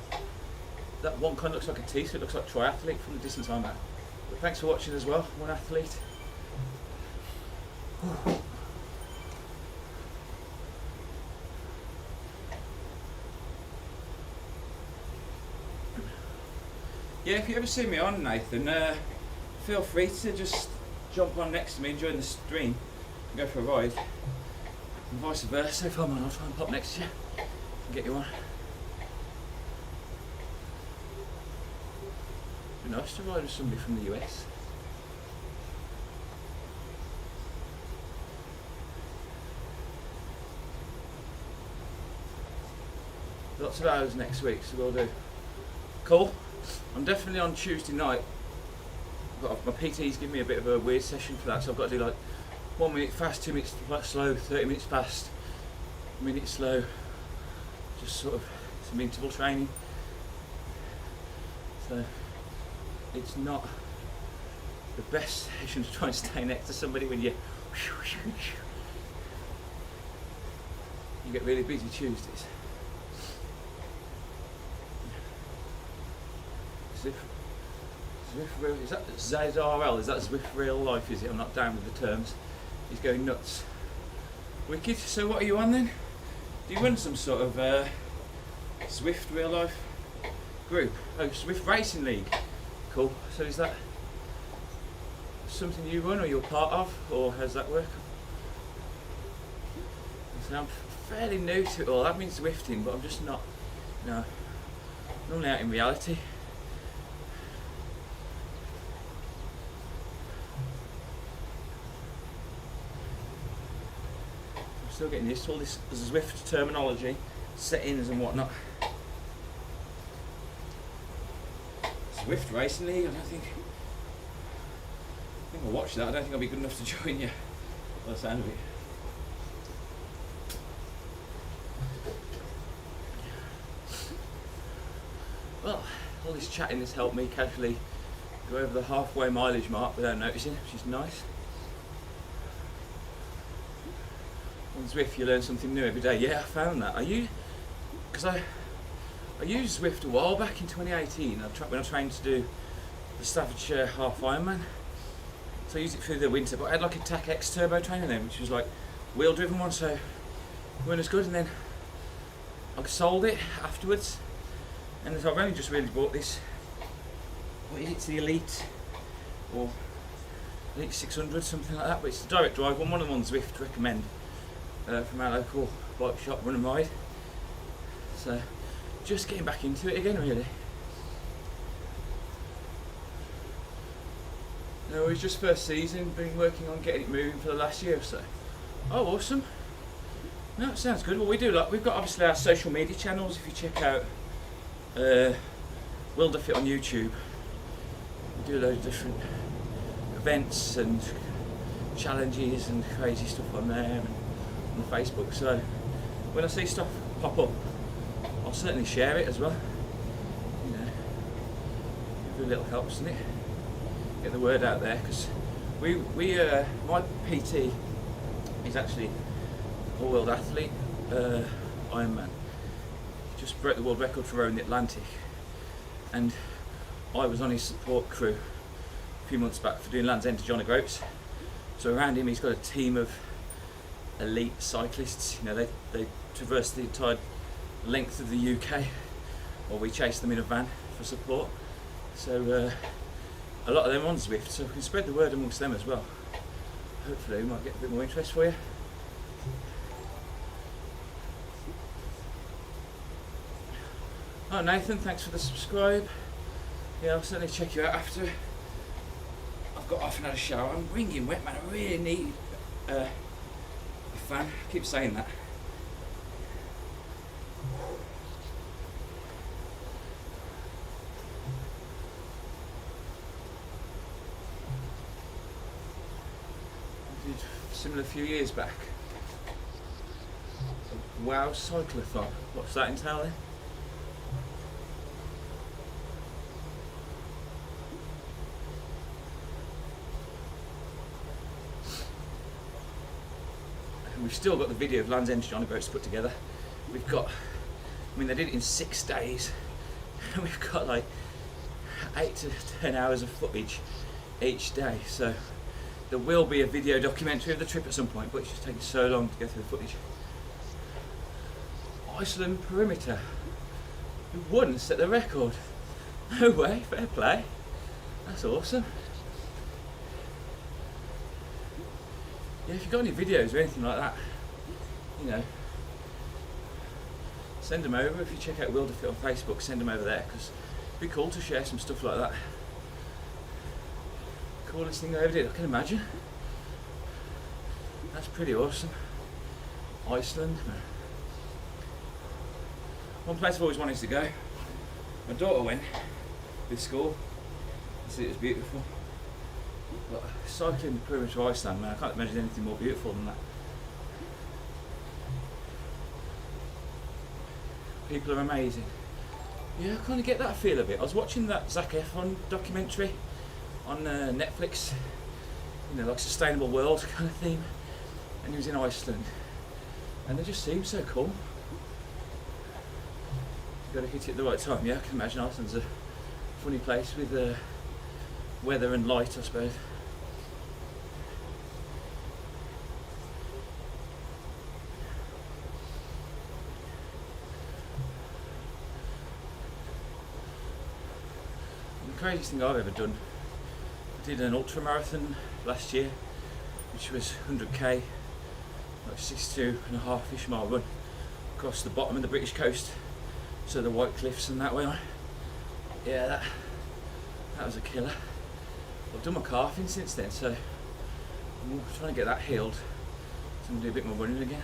that one kind of looks like a T, so it looks like triathlete from the distance I'm at. But thanks for watching as well, one athlete. Yeah, if you ever see me on, Nathan, feel free to just jump on next to me and join the stream and go for a ride. And vice versa, if I'm on, I'll try and pop next to you and get you on. It'd be nice to ride with somebody from the US. Lots of hours next week, so we'll do. Cool. I'm definitely on Tuesday night. My PT's giving me a bit of a weird session for that, so I've got to do like 1 minute fast, 2 minutes slow, 30 minutes fast, 1 minute slow. Just sort of some interval training. So it's not the best session to try and stay next to somebody when you get really busy Tuesdays. Zwift, is that ZRL? Is that Zwift Real Life, is it? I'm not down with the terms. He's going nuts. Wicked. So what are you on then? Do you run some sort of Zwift Real Life group? Oh, Zwift Racing League. Cool. So is that something you run or you're part of, or how does that work? So I'm fairly new to it all. I've been Zwifting, but I'm just not, normally out in reality. Still getting used to all this Zwift terminology, settings and whatnot. Zwift Racing League, I think I'll watch that. I don't think I'll be good enough to join you by the sound of it. Well, all this chatting has helped me casually go over the halfway mileage mark without noticing, which is nice. On Zwift you learn something new every day. Yeah, I found that. I used Zwift a while back in 2018 when I trained to do the Staffordshire Half Ironman. So I used it through the winter, but I had like a TAC X turbo trainer then, which was like wheel driven one, so it weren't as good. And then I sold it afterwards, and I've only just really bought this. What is it? It's the Elite or Elite 600, something like that. But it's the direct drive one of the ones Zwift recommend. From our local bike shop, Run and Ride. So just getting back into it again, really. No, it was just first season, been working on getting it moving for the last year or so. Oh, awesome. No, it sounds good. Well, we've got obviously our social media channels. If you check out Wilderfit on YouTube, we do a load of different events and challenges and crazy stuff on there. And on Facebook. So when I see stuff pop up, I'll certainly share it as well. You know, every little helps, doesn't it? Get the word out there, because my PT is actually a world athlete, Ironman. He just broke the world record for rowing the Atlantic, and I was on his support crew a few months back for doing Land's End to John O'Groats. So around him he's got a team of elite cyclists. You know, they traverse the entire length of the UK, or we chase them in a van for support. So a lot of them on Zwift, so we can spread the word amongst them as well. Hopefully we might get a bit more interest for you. Oh, Nathan, thanks for the subscribe. Yeah, I'll certainly check you out after I've got off and had a shower. I'm wringing wet, man. I really need a fan. I keep saying that. I did similar a few years back. A WOW Cyclothon. What's that entail then? We've still got the video of Land's End to John O'Groats put together. We've got, I mean, they did it in 6 days, and we've got like 8 to 10 hours of footage each day. So there will be a video documentary of the trip at some point, but it's just taking so long to go through the footage. Iceland perimeter. Who wouldn't set the record? No way, fair play. That's awesome. Yeah, if you've got any videos or anything like that, you know, send them over. If you check out Wilderfit on Facebook, send them over there, because it'd be cool to share some stuff like that. Coolest thing I ever did, I can imagine. That's pretty awesome. Iceland. One place I've always wanted to go. My daughter went with school. I said it was beautiful. But cycling the perimeter of Iceland, man, I can't imagine anything more beautiful than that. People are amazing. Yeah, I kind of get that feel of it. I was watching that Zac Efron documentary on Netflix, you know, like sustainable world kind of theme, and he was in Iceland, and they just seem so cool. You've got to hit it at the right time. Yeah, I can imagine Iceland's a funny place with weather and light, I suppose. The craziest thing I've ever done, I did an ultra marathon last year, which was 100k, like 62.5-ish mile run across the bottom of the British coast, so the White Cliffs and that way on. Yeah, that was a killer. I've done my calving since then, so I'm trying to get that healed, so I'm going to do a bit more running again.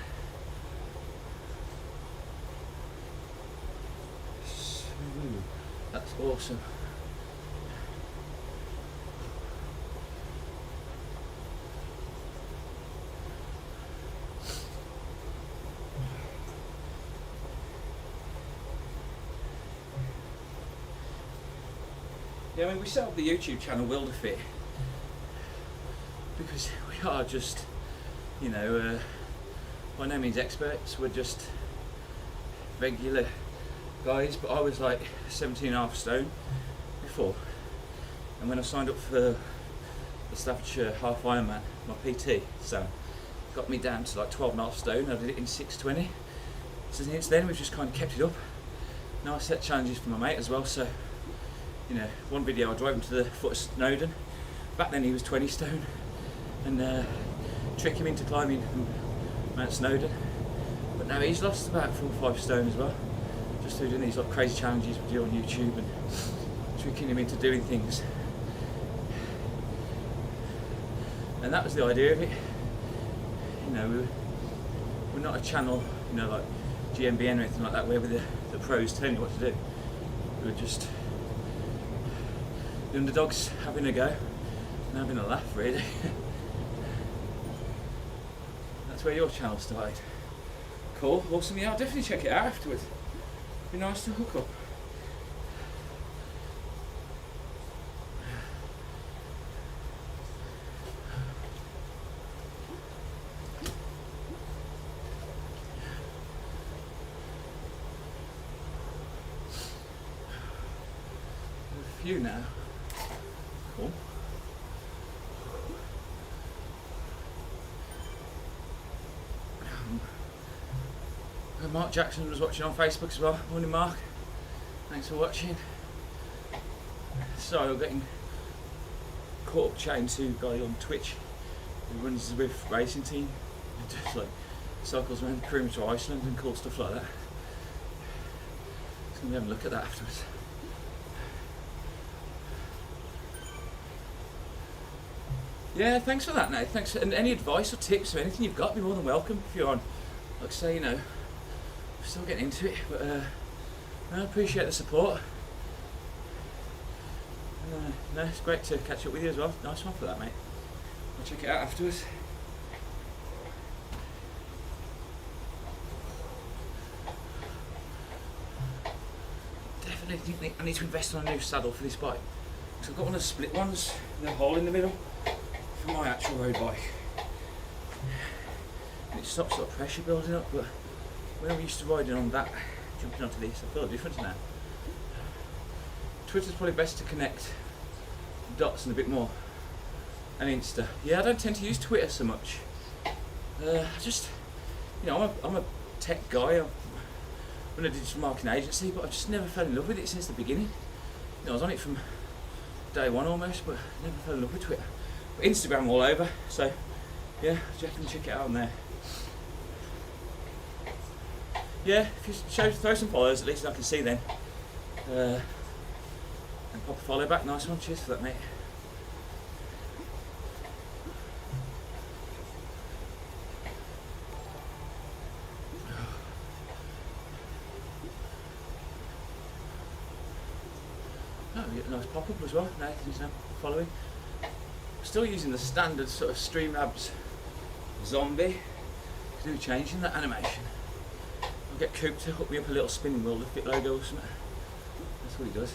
So, that's awesome. Yeah, I mean, we set up the YouTube channel Wilderfit because we are just, you know, by no means experts. We're just regular guys. But I was like 17.5 stone before, and when I signed up for the Staffordshire Half Ironman, my PT Sam got me down to like 12.5 stone. I did it in 6:20. So since then we've just kind of kept it up. Now I set challenges for my mate as well. So, you know, one video I drove him to the foot of Snowdon. Back then he was 20 stone, and trick him into climbing Mount Snowdon. But now he's lost about 4 or 5 stone as well, just through doing these like crazy challenges we do on YouTube and tricking him into doing things. And that was the idea of it. You know, we're not a channel, you know, like GMBN or anything like that, where we're the pros telling you what to do. We're just the underdogs having a go and having a laugh, really. That's That's where your channel started. Cool, awesome. Yeah, I'll definitely check it out afterwards. Be nice to hook up. A few now. Cool. Mark Jackson was watching on Facebook as well. Morning, Mark. Thanks for watching. Sorry, I'm getting caught up chatting to a guy on Twitch who runs the Riff racing team. He does like cycles around the perimeter of Iceland and cool stuff like that. Just gonna be having a look at that afterwards. Yeah, thanks for that, Nate. Thanks. And any advice or tips or anything you've got, be more than welcome. If you're on, like I say, you know, still getting into it, but I appreciate the support. No, it's great to catch up with you as well. Nice one for that, mate. I'll check it out afterwards. Definitely think I need to invest in a new saddle for this bike. So I've got one of the split ones with a hole in the middle for my actual road bike. And it stops sort of pressure building up, but when I'm used to riding on that, jumping onto this, I feel a difference now. Twitter's probably best to connect dots and a bit more. And Insta. Yeah, I don't tend to use Twitter so much. Just, you know, I'm a tech guy. I'm in a digital marketing agency, but I just never fell in love with it since the beginning. You know, I was on it from day one almost, but never fell in love with Twitter. But Instagram all over, so yeah, definitely check it out on there. Yeah, if you throw some followers, at least I can see then. And pop a follow back, nice one, cheers for that, mate. Oh, we get a nice pop up as well, Nathan's now following. Still using the standard sort of Streamlabs zombie. There's no change in that animation. I'll get Coop to hook me up a little spinning wheel, the Fit logo or something. That's what he does.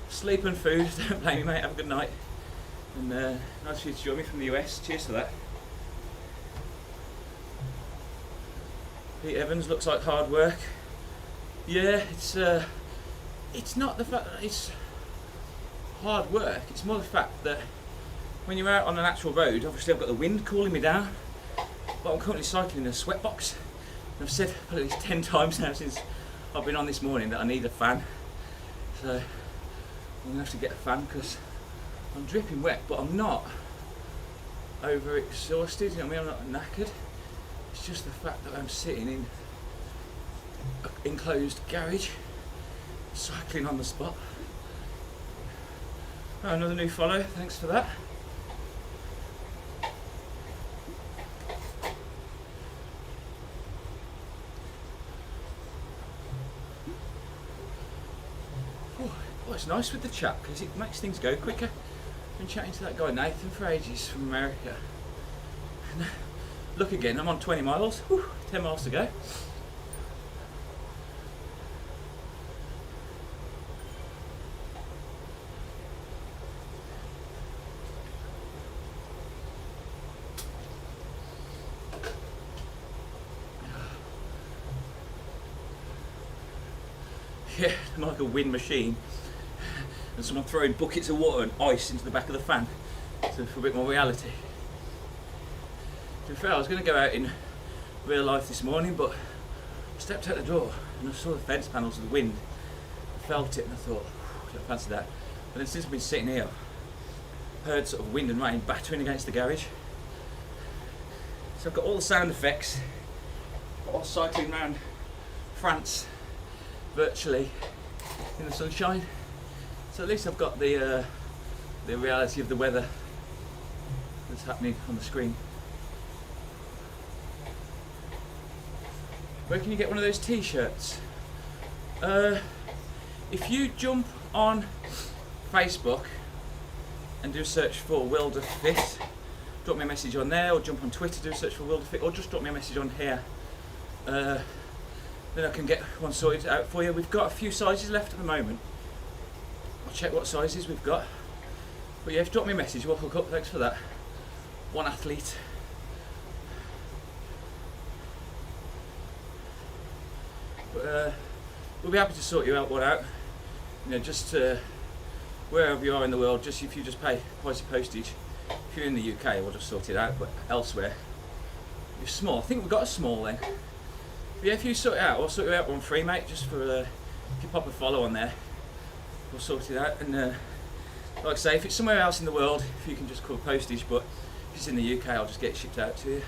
Sleep and food, don't blame me, mate, have a good night. And nice for you to join me from the US, cheers to that. Pete Evans looks like hard work. Yeah, it's not the fact that it's hard work, it's more the fact that when you're out on an actual road, obviously I've got the wind cooling me down, but I'm currently cycling in a sweatbox. And I've said at least 10 times now since I've been on this morning that I need a fan. So I'm going to have to get a fan because I'm dripping wet, but I'm not over exhausted, you know what I mean? I'm not knackered. It's just the fact that I'm sitting in an enclosed garage, cycling on the spot. Oh, another new follow, thanks for that. Oh, it's nice with the chat because it makes things go quicker. I've been chatting to that guy Nathan for ages from America. And look again, I'm on 20 miles, whew, 10 miles to go. Yeah, I'm like a wind machine and someone throwing buckets of water and ice into the back of the fan, so for a bit more reality. To be fair, I was going to go out in real life this morning, but I stepped out the door and I saw the fence panels of the wind. I felt it and I thought, I don't fancy that. But then since I've been sitting here, I heard sort of wind and rain battering against the garage. So I've got all the sound effects while cycling around France virtually in the sunshine. So at least I've got the reality of the weather that's happening on the screen. Where can you get one of those t-shirts? If you jump on Facebook and do a search for Wilder Fit, drop me a message on there, or jump on Twitter, do a search for Wilderfit, or just drop me a message on here. Then I can get one sorted out for you. We've got a few sizes left at the moment. I'll check what sizes we've got. But yeah, if you drop me a message, we'll hook up. Thanks for that. One athlete. But we'll be happy to sort you out one out. You know, just wherever you are in the world, just if you just pay price of postage. If you're in the UK, we'll just sort it out. But elsewhere, you're small. I think we've got a small then. But yeah, if you sort it out, I'll sort you out one free, mate. Just for if you pop a follow on there, we'll sort it out. And like I say, if it's somewhere else in the world, if you can just call postage. But if it's in the UK, I'll just get it shipped out to you.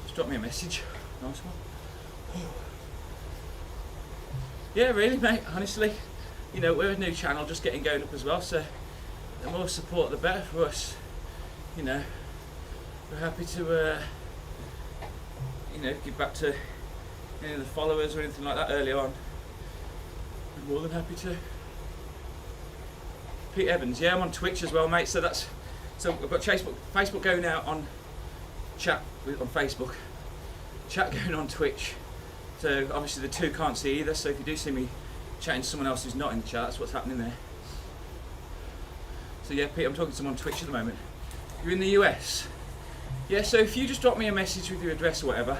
Just drop me a message. Nice one. Yeah, really, mate. Honestly, you know, we're a new channel, just getting going up as well. So the more support, the better for us. You know, we're happy to, you know, give back to any of the followers or anything like that early on. I'm more than happy to. Pete Evans, yeah, I'm on Twitch as well, mate. So I've got Facebook going out on chat on Facebook, chat going on Twitch. So obviously the two can't see either. So if you do see me chatting to someone else who's not in the chat, that's what's happening there. So yeah, Pete, I'm talking to someone on Twitch at the moment. You're in the US. Yeah, so if you just drop me a message with your address or whatever,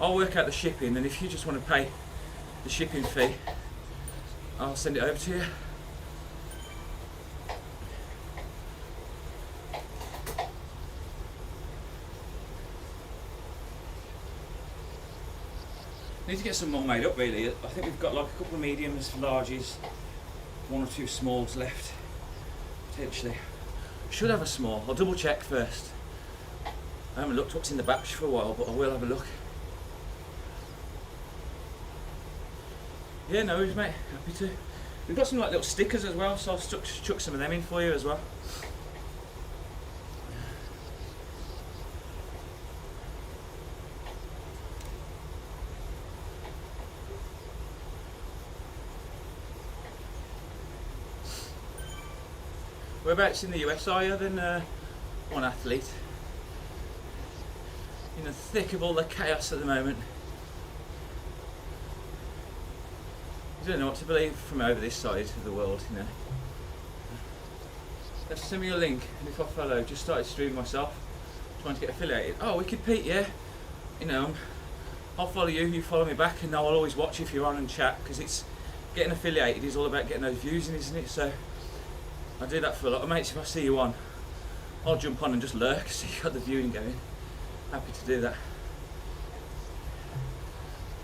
I'll work out the shipping, and if you just want to pay the shipping fee, I'll send it over to you. Need to get some more made up, really. I think we've got like a couple of mediums, larges, one or two smalls left, potentially. Should have a small. I'll double check first. I haven't looked what's in the batch for a while, but I will have a look. Yeah, no worries, mate. Happy to. We've got some like little stickers as well, so I'll chuck some of them in for you as well. Whereabouts in the US are you then, one athlete? In the thick of all the chaos at the moment. You don't know what to believe from over this side of the world, you know. Let's send me a link, and if I follow, just started streaming myself, trying to get affiliated. Oh, Wicked Pete, yeah. You know, I'll follow you, you follow me back, and I'll always watch if you're on and chat, because it's getting affiliated is all about getting those views in, isn't it? So I do that for a lot of mates. If I see you on, I'll jump on and just lurk, so you got the viewing going. Happy to do that.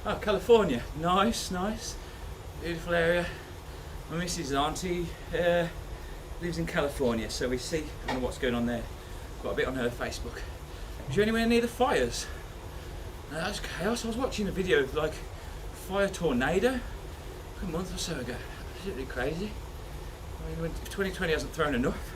Oh, California, nice, nice, beautiful area. My missus' auntie lives in California, so we see kind of what's going on there. Got a bit on her Facebook. Was you anywhere near the fires? No, that's chaos. I was watching a video of like a fire tornado a month or so ago. Absolutely crazy. I mean, if 2020 hasn't thrown enough.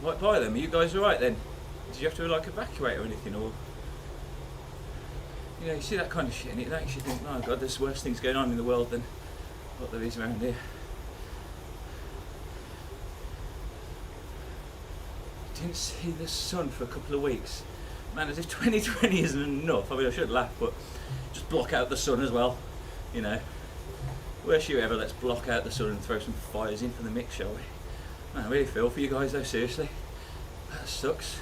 Right by them. Are you guys alright then? Did you have to like evacuate or anything, or you know, you see that kind of shit and it makes you think, oh god, there's worse things going on in the world than what there is around here. Didn't see the sun for a couple of weeks. Man, as if 2020 isn't enough. I mean, I should laugh, but just block out the sun as well. You know, worst year ever. Let's block out the sun and throw some fires in for the mix, shall we? Man, I really feel for you guys though, seriously. That sucks.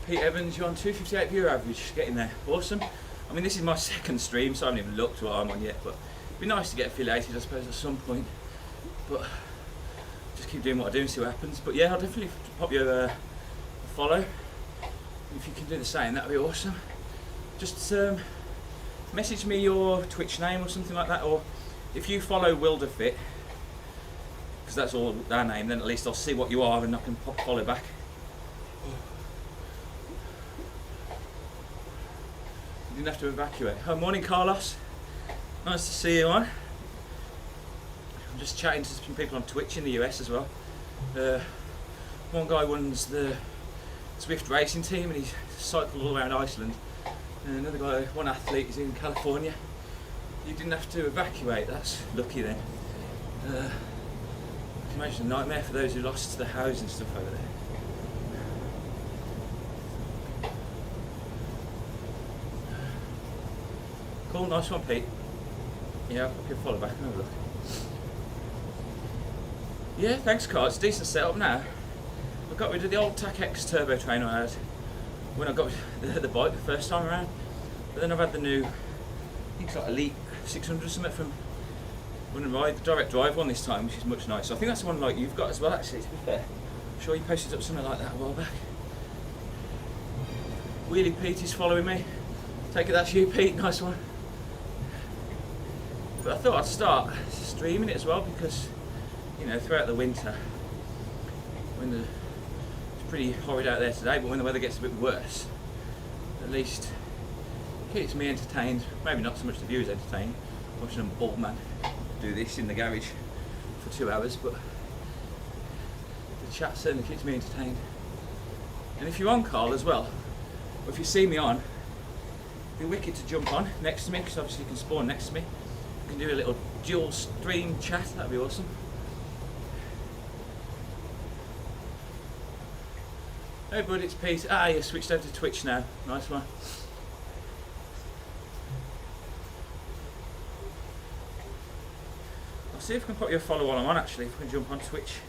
Pete Evans, you're on 258 viewer average, getting there. Awesome. I mean, this is my second stream, so I haven't even looked what I'm on yet, but it'd be nice to get affiliated, I suppose, at some point. But just keep doing what I do and see what happens. But yeah, I'll definitely pop you a follow. If you can do the same, that'd be awesome. Just message me your Twitch name or something like that, or if you follow Wilderfit, because that's all our name, then at least I'll see what you are and I can pop follow back. didn't have to evacuate. Oh, morning, Carlos. Nice to see you on. I'm just chatting to some people on Twitch in the US as well. One guy runs the Zwift racing team and he's cycled all around Iceland. And another guy, one athlete, is in California. You didn't have to evacuate, that's lucky then. I can imagine a nightmare for those who lost their house and stuff over there. Cool, nice one, Pete. Yeah, I'll give a follow back and have a look. Yeah, thanks, Carl. It's a decent setup now. I got rid of the old TAC X turbo trainer I had when I got the bike the first time around. But then I've had the new, I think it's like Elite 600 or something from Run & Ride, the direct drive one this time, which is much nicer. I think that's the one like you've got as well, actually, to be fair. I'm sure you posted up something like that a while back. Wheelie Pete is following me. Take it that's you, Pete, nice one. But I thought I'd start streaming it as well because, you know, throughout the winter, when it's pretty horrid out there today, but when the weather gets a bit worse, at least it keeps me entertained. Maybe not so much the viewers entertained, watching them bald man do this in the garage for 2 hours, but the chat certainly keeps me entertained. And if you're on, Carl, as well, or if you see me on, it'd be wicked to jump on next to me, because obviously you can spawn next to me. You can do a little dual stream chat, that'd be awesome. Hey bud, it's Pete. Ah, you switched over to Twitch now. Nice one. I'll see if I can put you a follow while I'm on, actually, if I can jump on Twitch.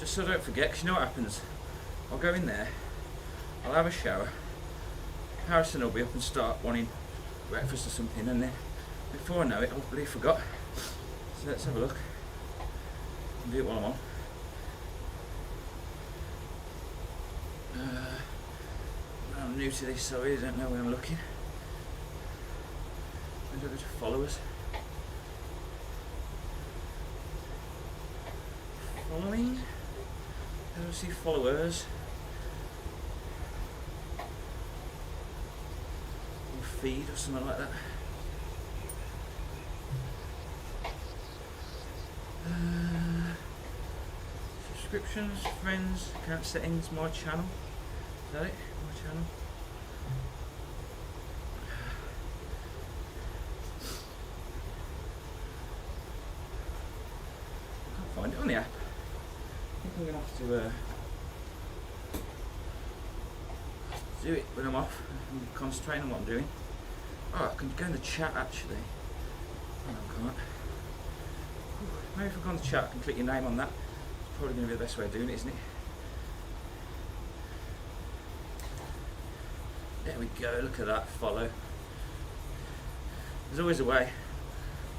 Just so I don't forget, because you know what happens? I'll go in there, I'll have a shower, Harrison will be up and start wanting breakfast or something, and then before I know it, I'll bloody forgot. So let's have a look. I'll do it while I'm on. I'm new to this, so I don't know where I'm looking. I'm going to go to followers. Following. I don't see followers. Or feed or something like that. Subscriptions, friends, account settings, my channel. Is that it? My channel. I can't find it on the app. I think I'm going to have to do it when I'm off. I'm concentrating on what I'm doing. Oh, I can go in the chat actually. Oh, no, I can't. Maybe if I go on the chat, I can click your name on that. It's probably going to be the best way of doing it, isn't it? There we go, look at that, follow. There's always a way.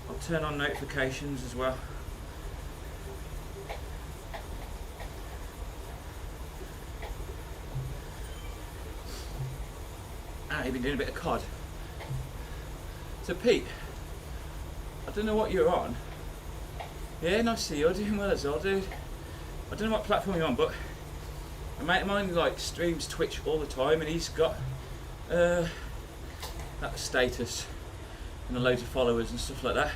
I'll turn on notifications as well. Ah, you've been doing a bit of COD. So Pete, I don't know what you're on. Yeah, nice to see you. You're doing well as well, dude. I don't know what platform you're on, but a mate of mine like streams Twitch all the time, and he's got that status and a load of followers and stuff like that,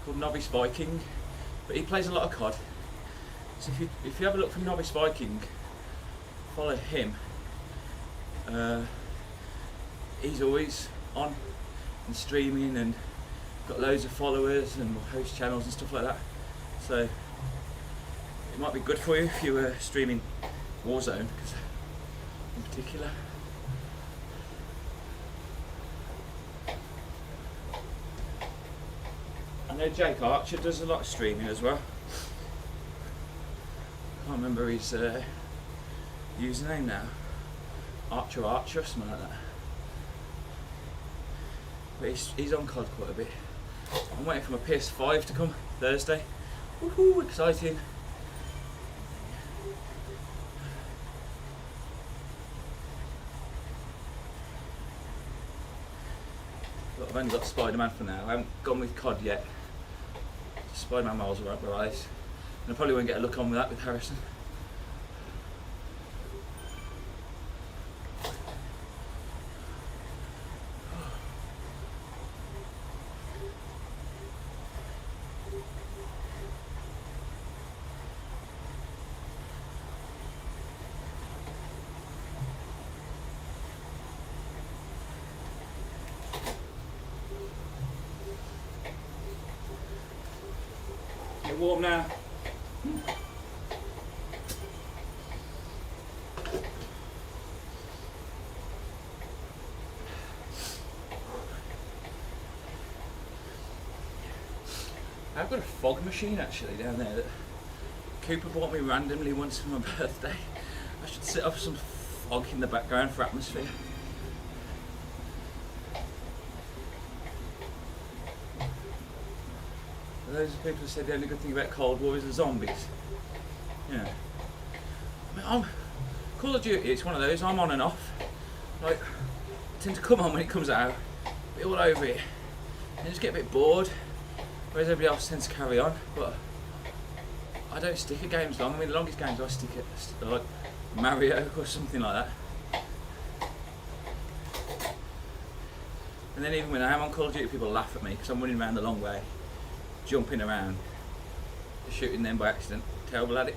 called Novice Viking. But he plays a lot of COD. So if you have a look for Novice Viking, follow him. He's always on and streaming and got loads of followers and will host channels and stuff like that. So it might be good for you if you were streaming Warzone, because in particular. I know Jake Archer does a lot of streaming as well. I can't remember his username now. Archer or something like that. But he's on COD quite a bit. I'm waiting for my PS5 to come Thursday. Woohoo, exciting. Look, I've only got Spider-Man for now. I haven't gone with COD yet. Spider-Man Miles Morales. And I probably won't get a look on with that with Harrison. Get warm now. I've got a fog machine actually down there that Cooper bought me randomly once for my birthday. I should set up some fog in the background for atmosphere. Those are people who said the only good thing about Cold War is the zombies. Yeah. I mean, Call of Duty, it's one of those, I'm on and off. Like, I tend to come on when it comes out, be all over it, and just get a bit bored, whereas everybody else tends to carry on. But I don't stick at games long. I mean, the longest games I stick at are like Mario or something like that. And then even when I am on Call of Duty, people laugh at me because I'm running around the long way, jumping around, shooting them by accident. Terrible at it,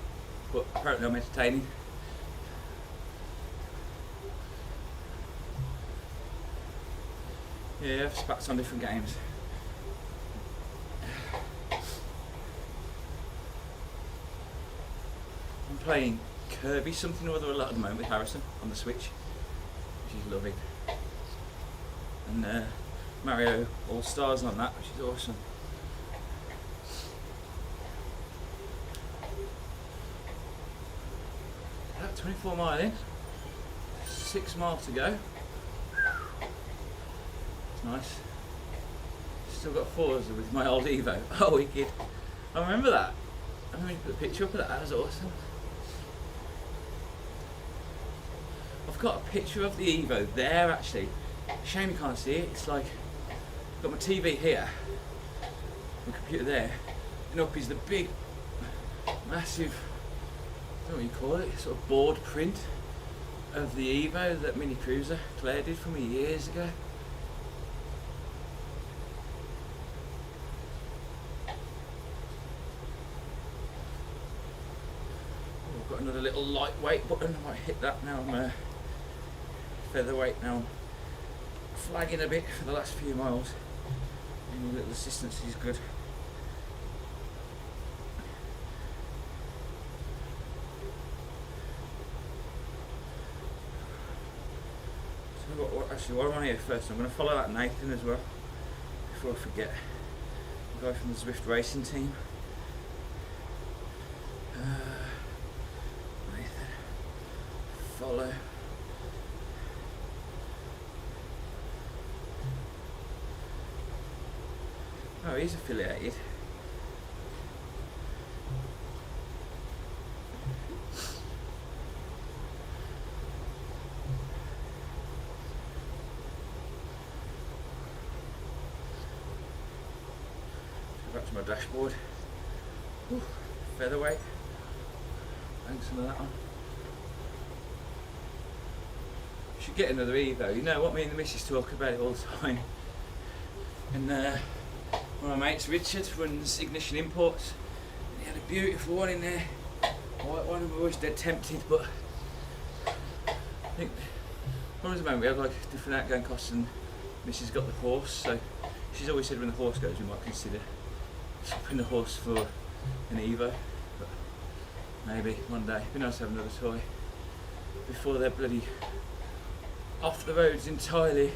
but apparently I'm entertaining. Yeah, I've spats on different games. I'm playing Kirby something or other a lot at the moment with Harrison on the Switch, which is lovely. And Mario All Stars on that, which is awesome. About 24 mile in, 6 miles to go. It's nice. Still got Forza with my old Evo. Oh, wicked. I remember that. I remember you put a picture up of that. That was awesome. I've got a picture of the Evo there actually. Shame you can't see it. It's like, I've got my TV here, my computer there, and up is the big, massive, I don't know what you call it, sort of board print of the Evo that Mini Cruiser Claire did for me years ago. Oh, I've got another little lightweight button. I might hit that now. I'm featherweight now. Flagging a bit for the last few miles. Any little assistance is good. So actually, while I'm on here first, I'm going to follow that Nathan as well, before I forget. The guy from the Zwift racing team. Nathan. Follow. Oh, he's affiliated. Go back to my dashboard. Ooh, featherweight. Thanks some of that on. Should get another Evo. You know what, me and the missus talk about it all the time. And one of my mates, Richard, runs Ignition Imports, and he had a beautiful one in there, white one. I'm always dead tempted, but I think one of the moment we have like different outgoing costs, and Mrs. got the horse, so she's always said when the horse goes we might consider swapping the horse for an Evo, but maybe one day. It'd be nice to have another toy before they're bloody off the roads entirely.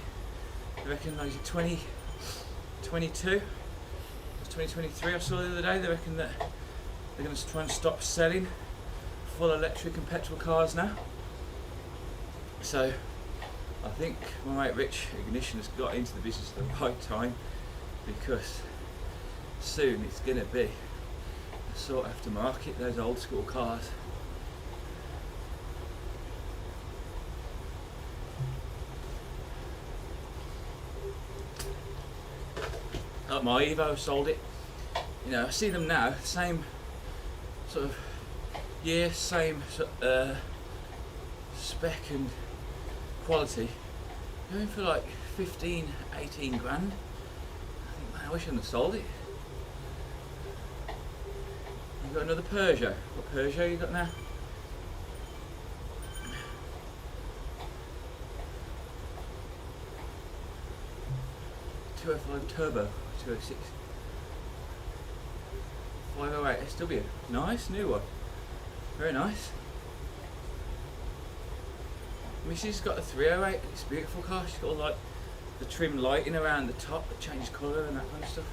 I reckon like 2022. 2023 I saw the other day, they reckon that they're going to try and stop selling full electric and petrol cars now. So I think my mate Rich Ignition has got into the business at the right time, because soon it's going to be a sought after market, those old school cars. Like my Evo, sold it. You know, I see them now, same sort of year, same spec and quality, going for like 15, 18 grand. I think, man, I wish I hadn't have sold it. You've got another Peugeot. What Peugeot you got now? $205 turbo, 206. 508 SW. Nice, new one. Very nice. Missy's got a 308. It's a beautiful car. She's got all like the trim lighting around the top that changes colour and that kind of stuff.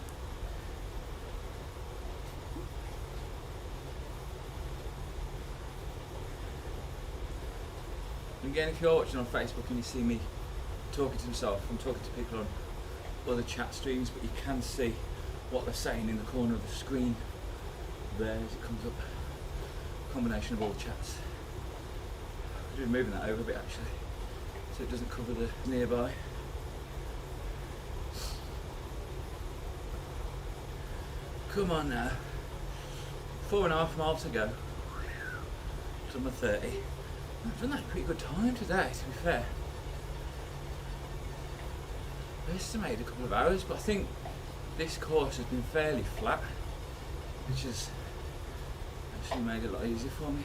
And again, if you're watching on Facebook and you see me talking to myself, I'm talking to people on other chat streams, but you can see what they're saying in the corner of the screen there as it comes up. Combination of all chats. I'm just moving that over a bit actually, so it doesn't cover the nearby. Come on now. 4.5 miles to go. To my 30. I've done that a pretty good time today, to be fair. I estimated a couple of hours, but I think this course has been fairly flat, which has actually made it a lot easier for me.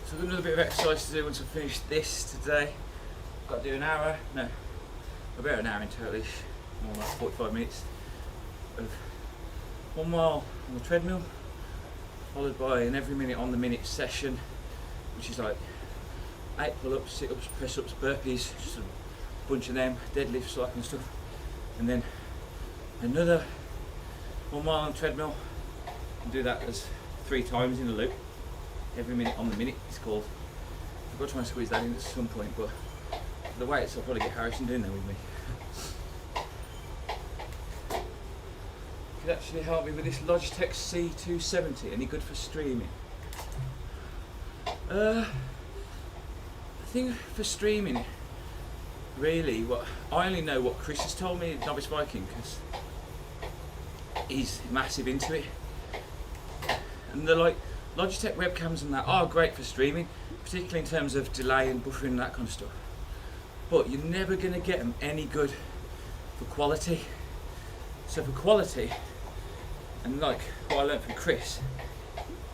So I've got another bit of exercise to do once I finish this today. I've got to do an hour, no, about an hour in total, more like 45 minutes of 1 mile on the treadmill, followed by an every minute on the minute session, which is like 8 pull-ups, sit-ups, press-ups, burpees, just a bunch of them, deadlifts, that kind of stuff, and then another 1 mile on the treadmill, and do that as 3 times in a loop. Every minute on the minute it's called. I've got to try and squeeze that in at some point, but for the weights I'll probably get Harrison doing that with me. Could actually help me with this Logitech C270, any good for streaming? I think for streaming, really, I only know what Chris has told me, Novice Viking, because he's massive into it. And they're like, Logitech webcams and that are great for streaming, particularly in terms of delay and buffering and that kind of stuff. But you're never going to get them any good for quality. So for quality, and like what I learned from Chris,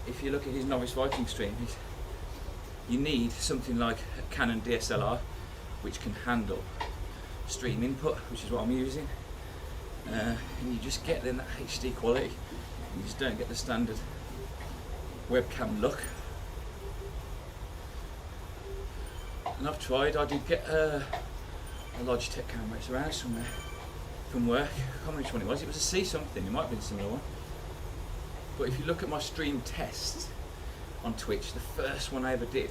if you look at his Novice Viking streams, you need something like a Canon DSLR, which can handle stream input, which is what I'm using. And you just get then that HD quality. You just don't get the standard webcam look. And I've tried, I did get a Logitech camera, it's around somewhere from work, I can't remember which one it was a C something, it might have been a similar one. But if you look at my stream test on Twitch, the first one I ever did,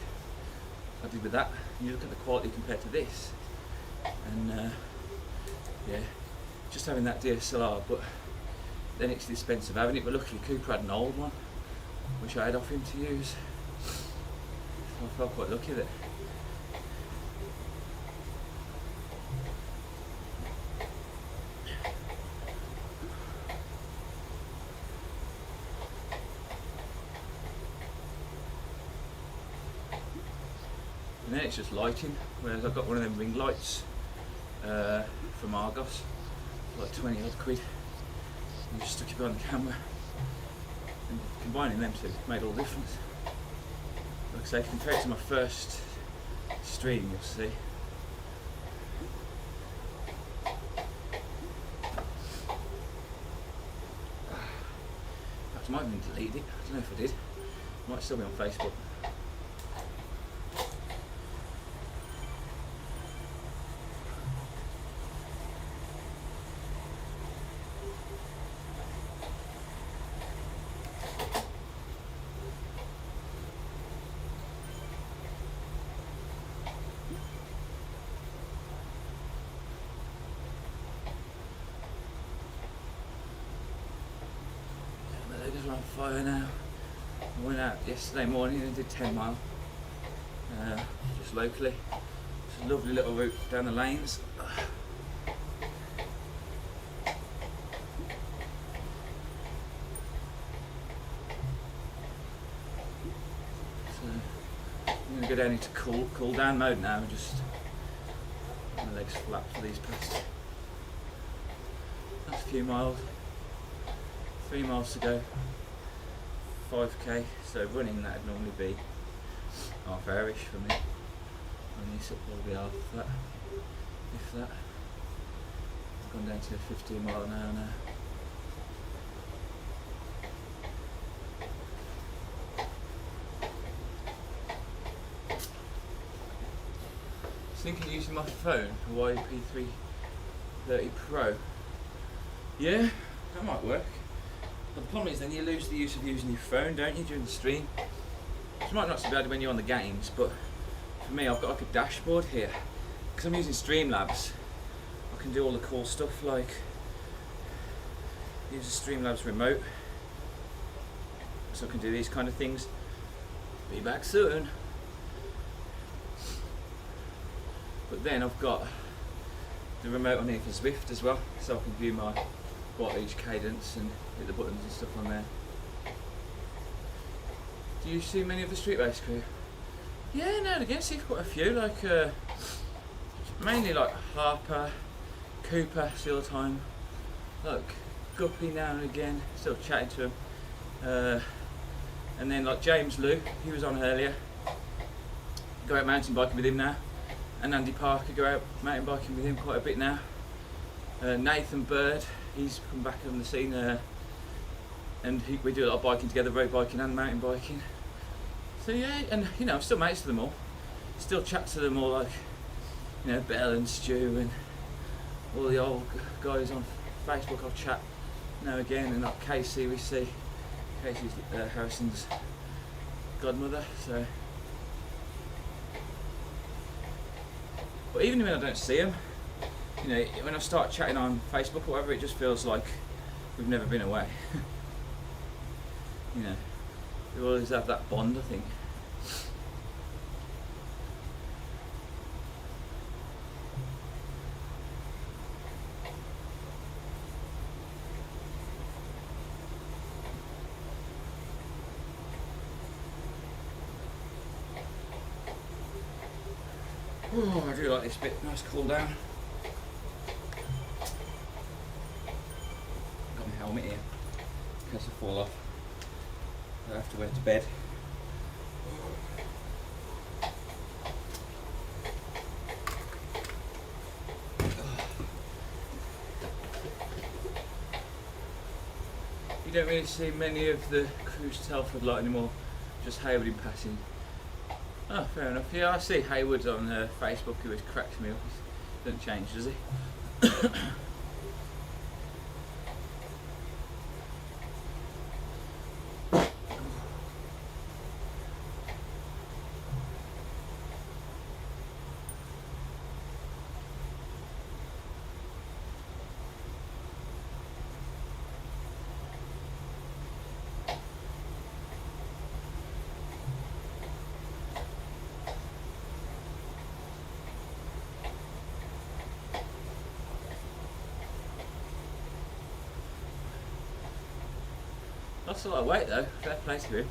I did with that, and you look at the quality compared to this, and yeah, just having that DSLR, but then it's the expense of having it. But luckily Cooper had an old one, which I had off him to use. So I felt quite lucky that. And then it's just lighting, whereas I've got one of them ring lights from Argos, like 20 odd quid. And just stuck it behind the camera. And combining them two made all the difference. Like I say, compared to my first stream, you'll see. Perhaps I might have even deleted it, I don't know if I did. It might still be on Facebook. On fire now. I went out yesterday morning and did 10 mile, just locally. It's a lovely little route down the lanes. So I'm going to go down into cool down mode now and just My legs flat for these past. That's a few miles. 3 miles to go. 5k. So running that'd normally be half hourish for me. And this will probably be half that, if that. I've gone down to 15 mile an hour now. Thinking of using my phone, Hawaii P330 Pro. Yeah, that might work. But the problem is then you lose the use of using your phone, don't you, during the stream? Which might not be bad when you're on the games, but for me I've got like a dashboard here. Because I'm using Streamlabs, I can do all the cool stuff like use the Streamlabs remote. So I can do these kind of things. Be back soon. But then I've got the remote on here for Zwift as well, so I can view my wattage, cadence and hit the buttons and stuff on there. Do you see many of the street race crew? Yeah, now and again, see quite a few, like mainly like Harper, Cooper, see all the time, like Guppy now and again, still chatting to him. And then like James Lou, he was on earlier, go out mountain biking with him now. And Andy Parker, go out mountain biking with him quite a bit now. Nathan Bird, he's come back on the scene, and we do a lot of biking together, road biking and mountain biking. So yeah, and you know, I'm still mates to them all. Still chat to them all, like, you know, Bell and Stu and all the old guys on Facebook. I'll chat now and again, and like Casey, we see Casey's Harrison's godmother. So. But even when I don't see them, you know, when I start chatting on Facebook or whatever, it just feels like we've never been away. You know, we always have that bond, I think. Oh, I do like this bit, nice cool down. Got my helmet here, in case I fall off. I have to wear to bed. You don't really see many of the crews to Telford lot anymore, just Hayward in passing. Oh, fair enough. Yeah, I see Hayward on Facebook, who always cracks me up. He doesn't change, does he? That's a lot of weight though, fair play to him.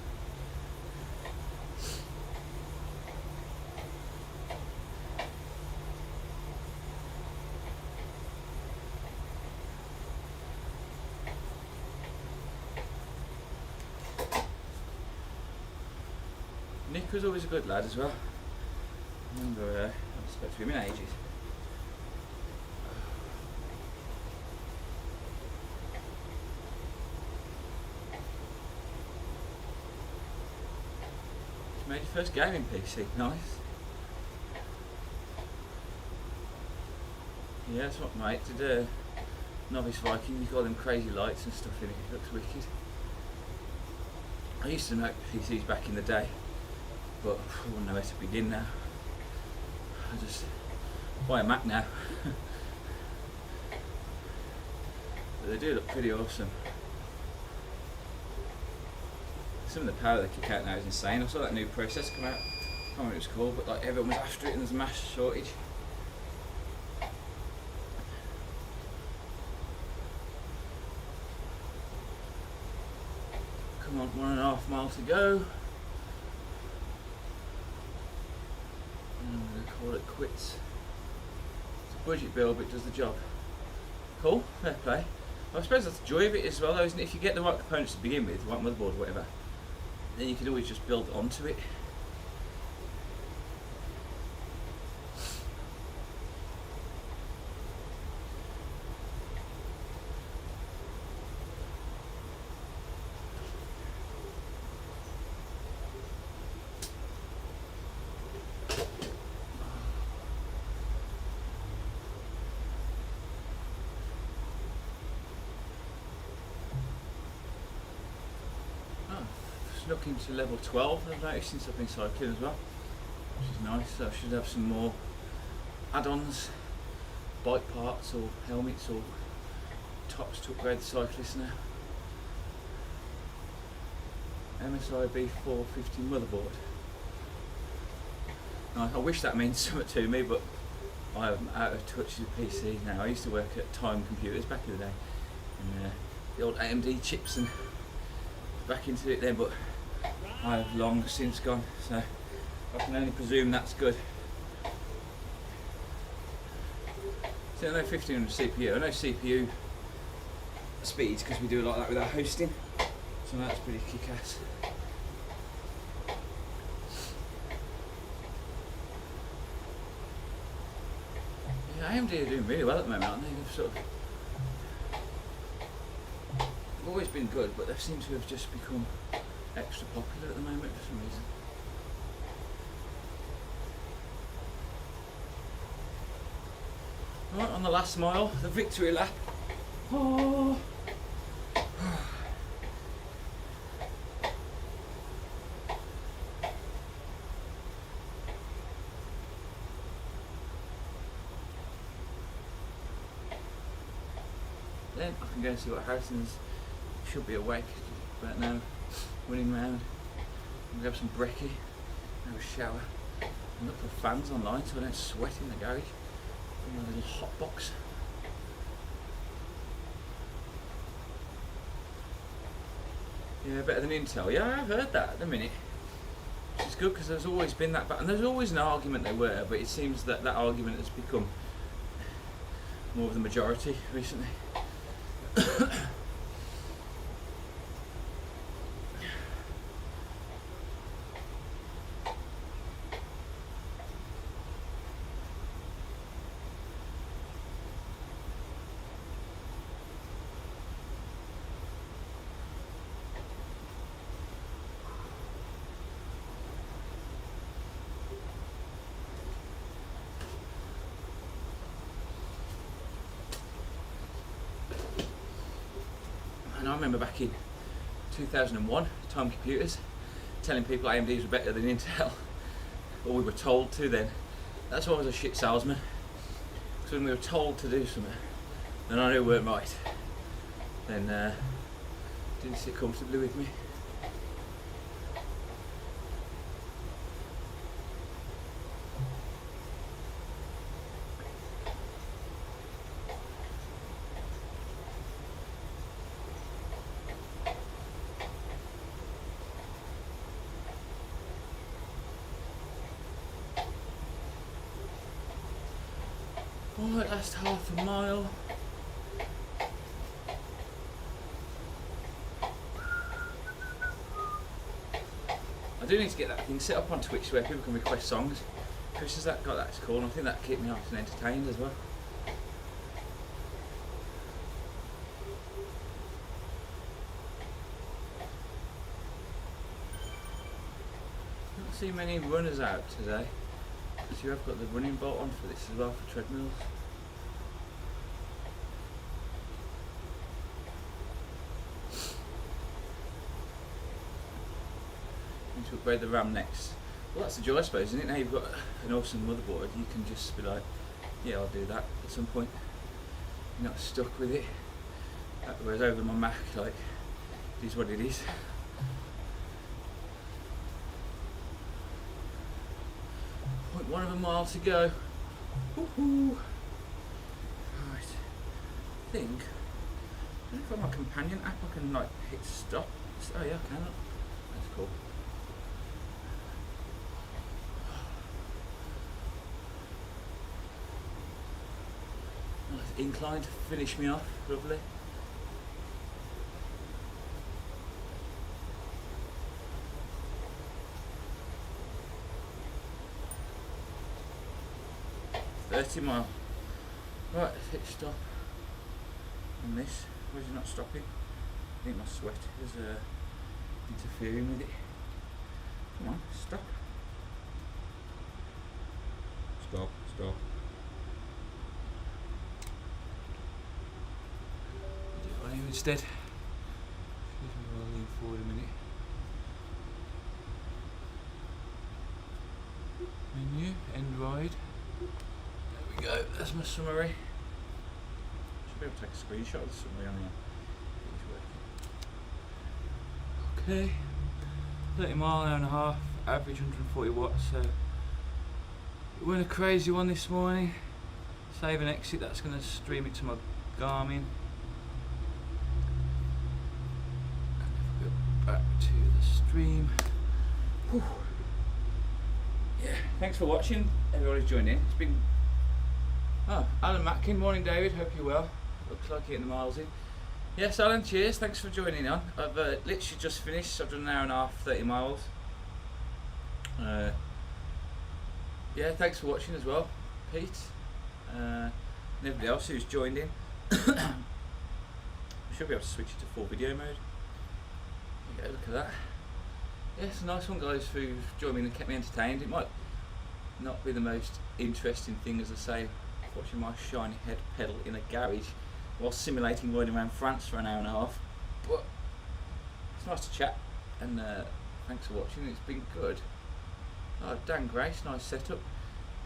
Nick was always a good lad as well. I remember I haven't spoken to him in ages. Made your first gaming PC, nice. Yeah, that's what mate did. Novice Viking, you've got them crazy lights and stuff in it, it looks wicked. I used to make PCs back in the day, but I wouldn't know where to begin now. I just buy a Mac now. But they do look pretty awesome. Some of the power they kick out now is insane. I saw that new processor come out. I can't remember what it was called, but like everyone was after it and there's a mass shortage. Come on, 1.5 miles to go. And I'm going to call it quits. Budget build, but it does the job. Cool, fair play. I suppose that's the joy of it as well, though, isn't it? If you get the right components to begin with, the right motherboard, whatever, then you can always just build onto it. Snuck into level 12, I've noticed, since I've been cycling as well, which is nice. So I should have some more add-ons, bike parts or helmets or tops to upgrade the cyclist now. MSI B450 motherboard. Now, I wish that meant something to me, but I'm out of touch with PC now. I used to work at Time Computers back in the day, and the old AMD chips, and back into it then, but I have long since gone, so I can only presume that's good. So I know 1500 CPU, I know CPU speeds because we do a lot of that with our hosting, so that's pretty kick-ass. Yeah, AMD are doing really well at the moment, aren't they? They've sort of always been good, but they seem to have just become extra popular at the moment for some reason. Right, on the last mile, the victory lap. Oh. Then I can go and see what Harrison's should be awake right now, running round. I'll grab some brekkie, have a shower, and look for fans online so I don't sweat in the garage. In my little hot box. Yeah, better than Intel. Yeah, I've heard that at the minute. Which is good because there's always been that, and there's always an argument they were, but it seems that that argument has become more of the majority recently. And I remember back in 2001, Time Computers, telling people AMDs were better than Intel, or we were told to then. That's why I was a shit salesman, because when we were told to do something, and I knew it weren't right, then didn't sit comfortably with me. Alright, last half a mile. I do need to get that thing set up on Twitch where people can request songs. Chris has got that to call, and I think that'll keep me nice and entertained as well. I don't see many runners out today. So you have got the running bolt on for this as well, for treadmills. Need to upgrade the RAM next. Well, that's the joy, I suppose, isn't it? Now you've got an awesome motherboard, you can just be like, yeah, I'll do that at some point. You're not stuck with it. Whereas over my Mac, like, it is what it is. 0.1 of a mile to go. Woohoo! Right. I think if on my companion app I can like hit stop. Oh yeah, I can. That's cool. incline to finish me off. Lovely. $30 Right, hit stop on this. Why is it not stopping? I think my sweat is interfering with it. Come on, stop. Stop, stop. Do it on here instead. Excuse me while I lean forward a minute. Menu, end ride. There we go, that's my summary. Should be able to take a screenshot of the summary on here. Okay, 30 mile, an hour and a half, average 140 watts, so it went a crazy one this morning. Save and exit, that's going to stream it to my Garmin. And if we go back to the stream. Whew. Yeah, thanks for watching, everybody's joined in. It's been, Alan Matkin, morning David, hope you're well. Looks like getting the miles in. Yes, Alan, cheers, thanks for joining on. I've literally just finished, so I've done an hour and a half, 30 miles. Yeah, thanks for watching as well, Pete, and everybody else who's joined in. We should be able to switch it to full video mode. Yeah, look at that. Yeah, it's a nice one, guys, who've joined me and kept me entertained. It might not be the most interesting thing, as I say, watching my shiny head pedal in a garage while simulating riding around France for an hour and a half, but it's nice to chat, and thanks for watching. It's been good. Oh, Dan Grace, nice setup.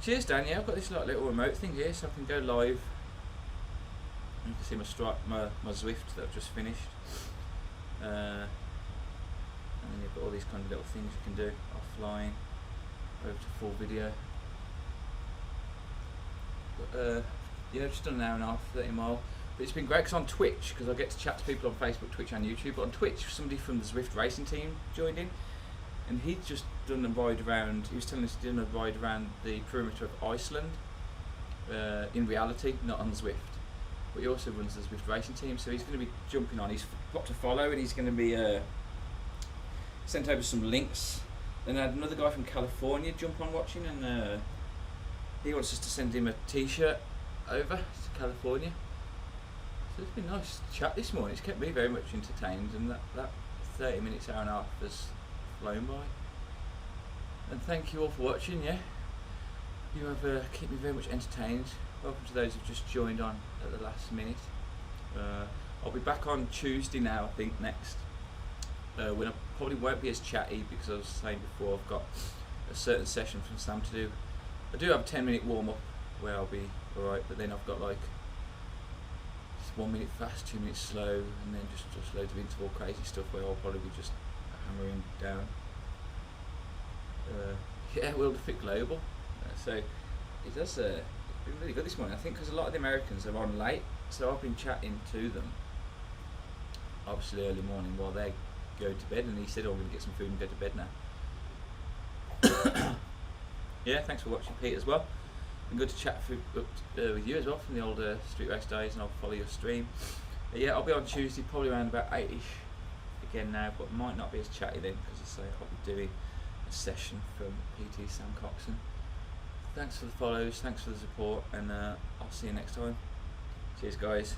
Cheers, Dan. Yeah, I've got this like little remote thing here, so I can go live. You can see my Zwift that I've just finished, and then you've got all these kind of little things you can do offline, over to full video. But, yeah, I've just done an hour and a half, 30 mile. But it's been great because on Twitch, because I get to chat to people on Facebook, Twitch and YouTube, but on Twitch somebody from the Zwift racing team joined in, and he'd just done a ride around, he was telling us he'd done a ride around the perimeter of Iceland, in reality, not on Zwift, but he also runs the Zwift racing team, so he's going to be jumping on, he's got to follow, and he's going to be sent over some links. Then I had another guy from California jump on watching, and he wants us to send him a t-shirt over to California. So it's been a nice chat this morning. It's kept me very much entertained, and that 30 minutes, hour and a half has flown by. And thank you all for watching. Yeah, you have kept me very much entertained. Welcome to those who've just joined on at the last minute. I'll be back on Tuesday now, I think, next. When I probably won't be as chatty, because I was saying before I've got a certain session from Sam to do. I do have a 10-minute warm-up where I'll be alright, but then I've got like 1 minute fast, 2 minutes slow, and then just loads of interval crazy stuff where I'll probably be just hammering down. Yeah, World of Fit Global. So it does been really good this morning, I think, because a lot of the Americans are on late, so I've been chatting to them obviously early morning while they go to bed, and he said, oh, I'm going to get some food and go to bed now. Yeah, thanks for watching, Pete, as well. Been good to chat with you as well from the old Street Race days, and I'll follow your stream. Yeah, I'll be on Tuesday, probably around about 8ish again now, but might not be as chatty then, because I say I'll be doing a session from PT Sam Coxon. Thanks for the follows, thanks for the support, and I'll see you next time. Cheers, guys.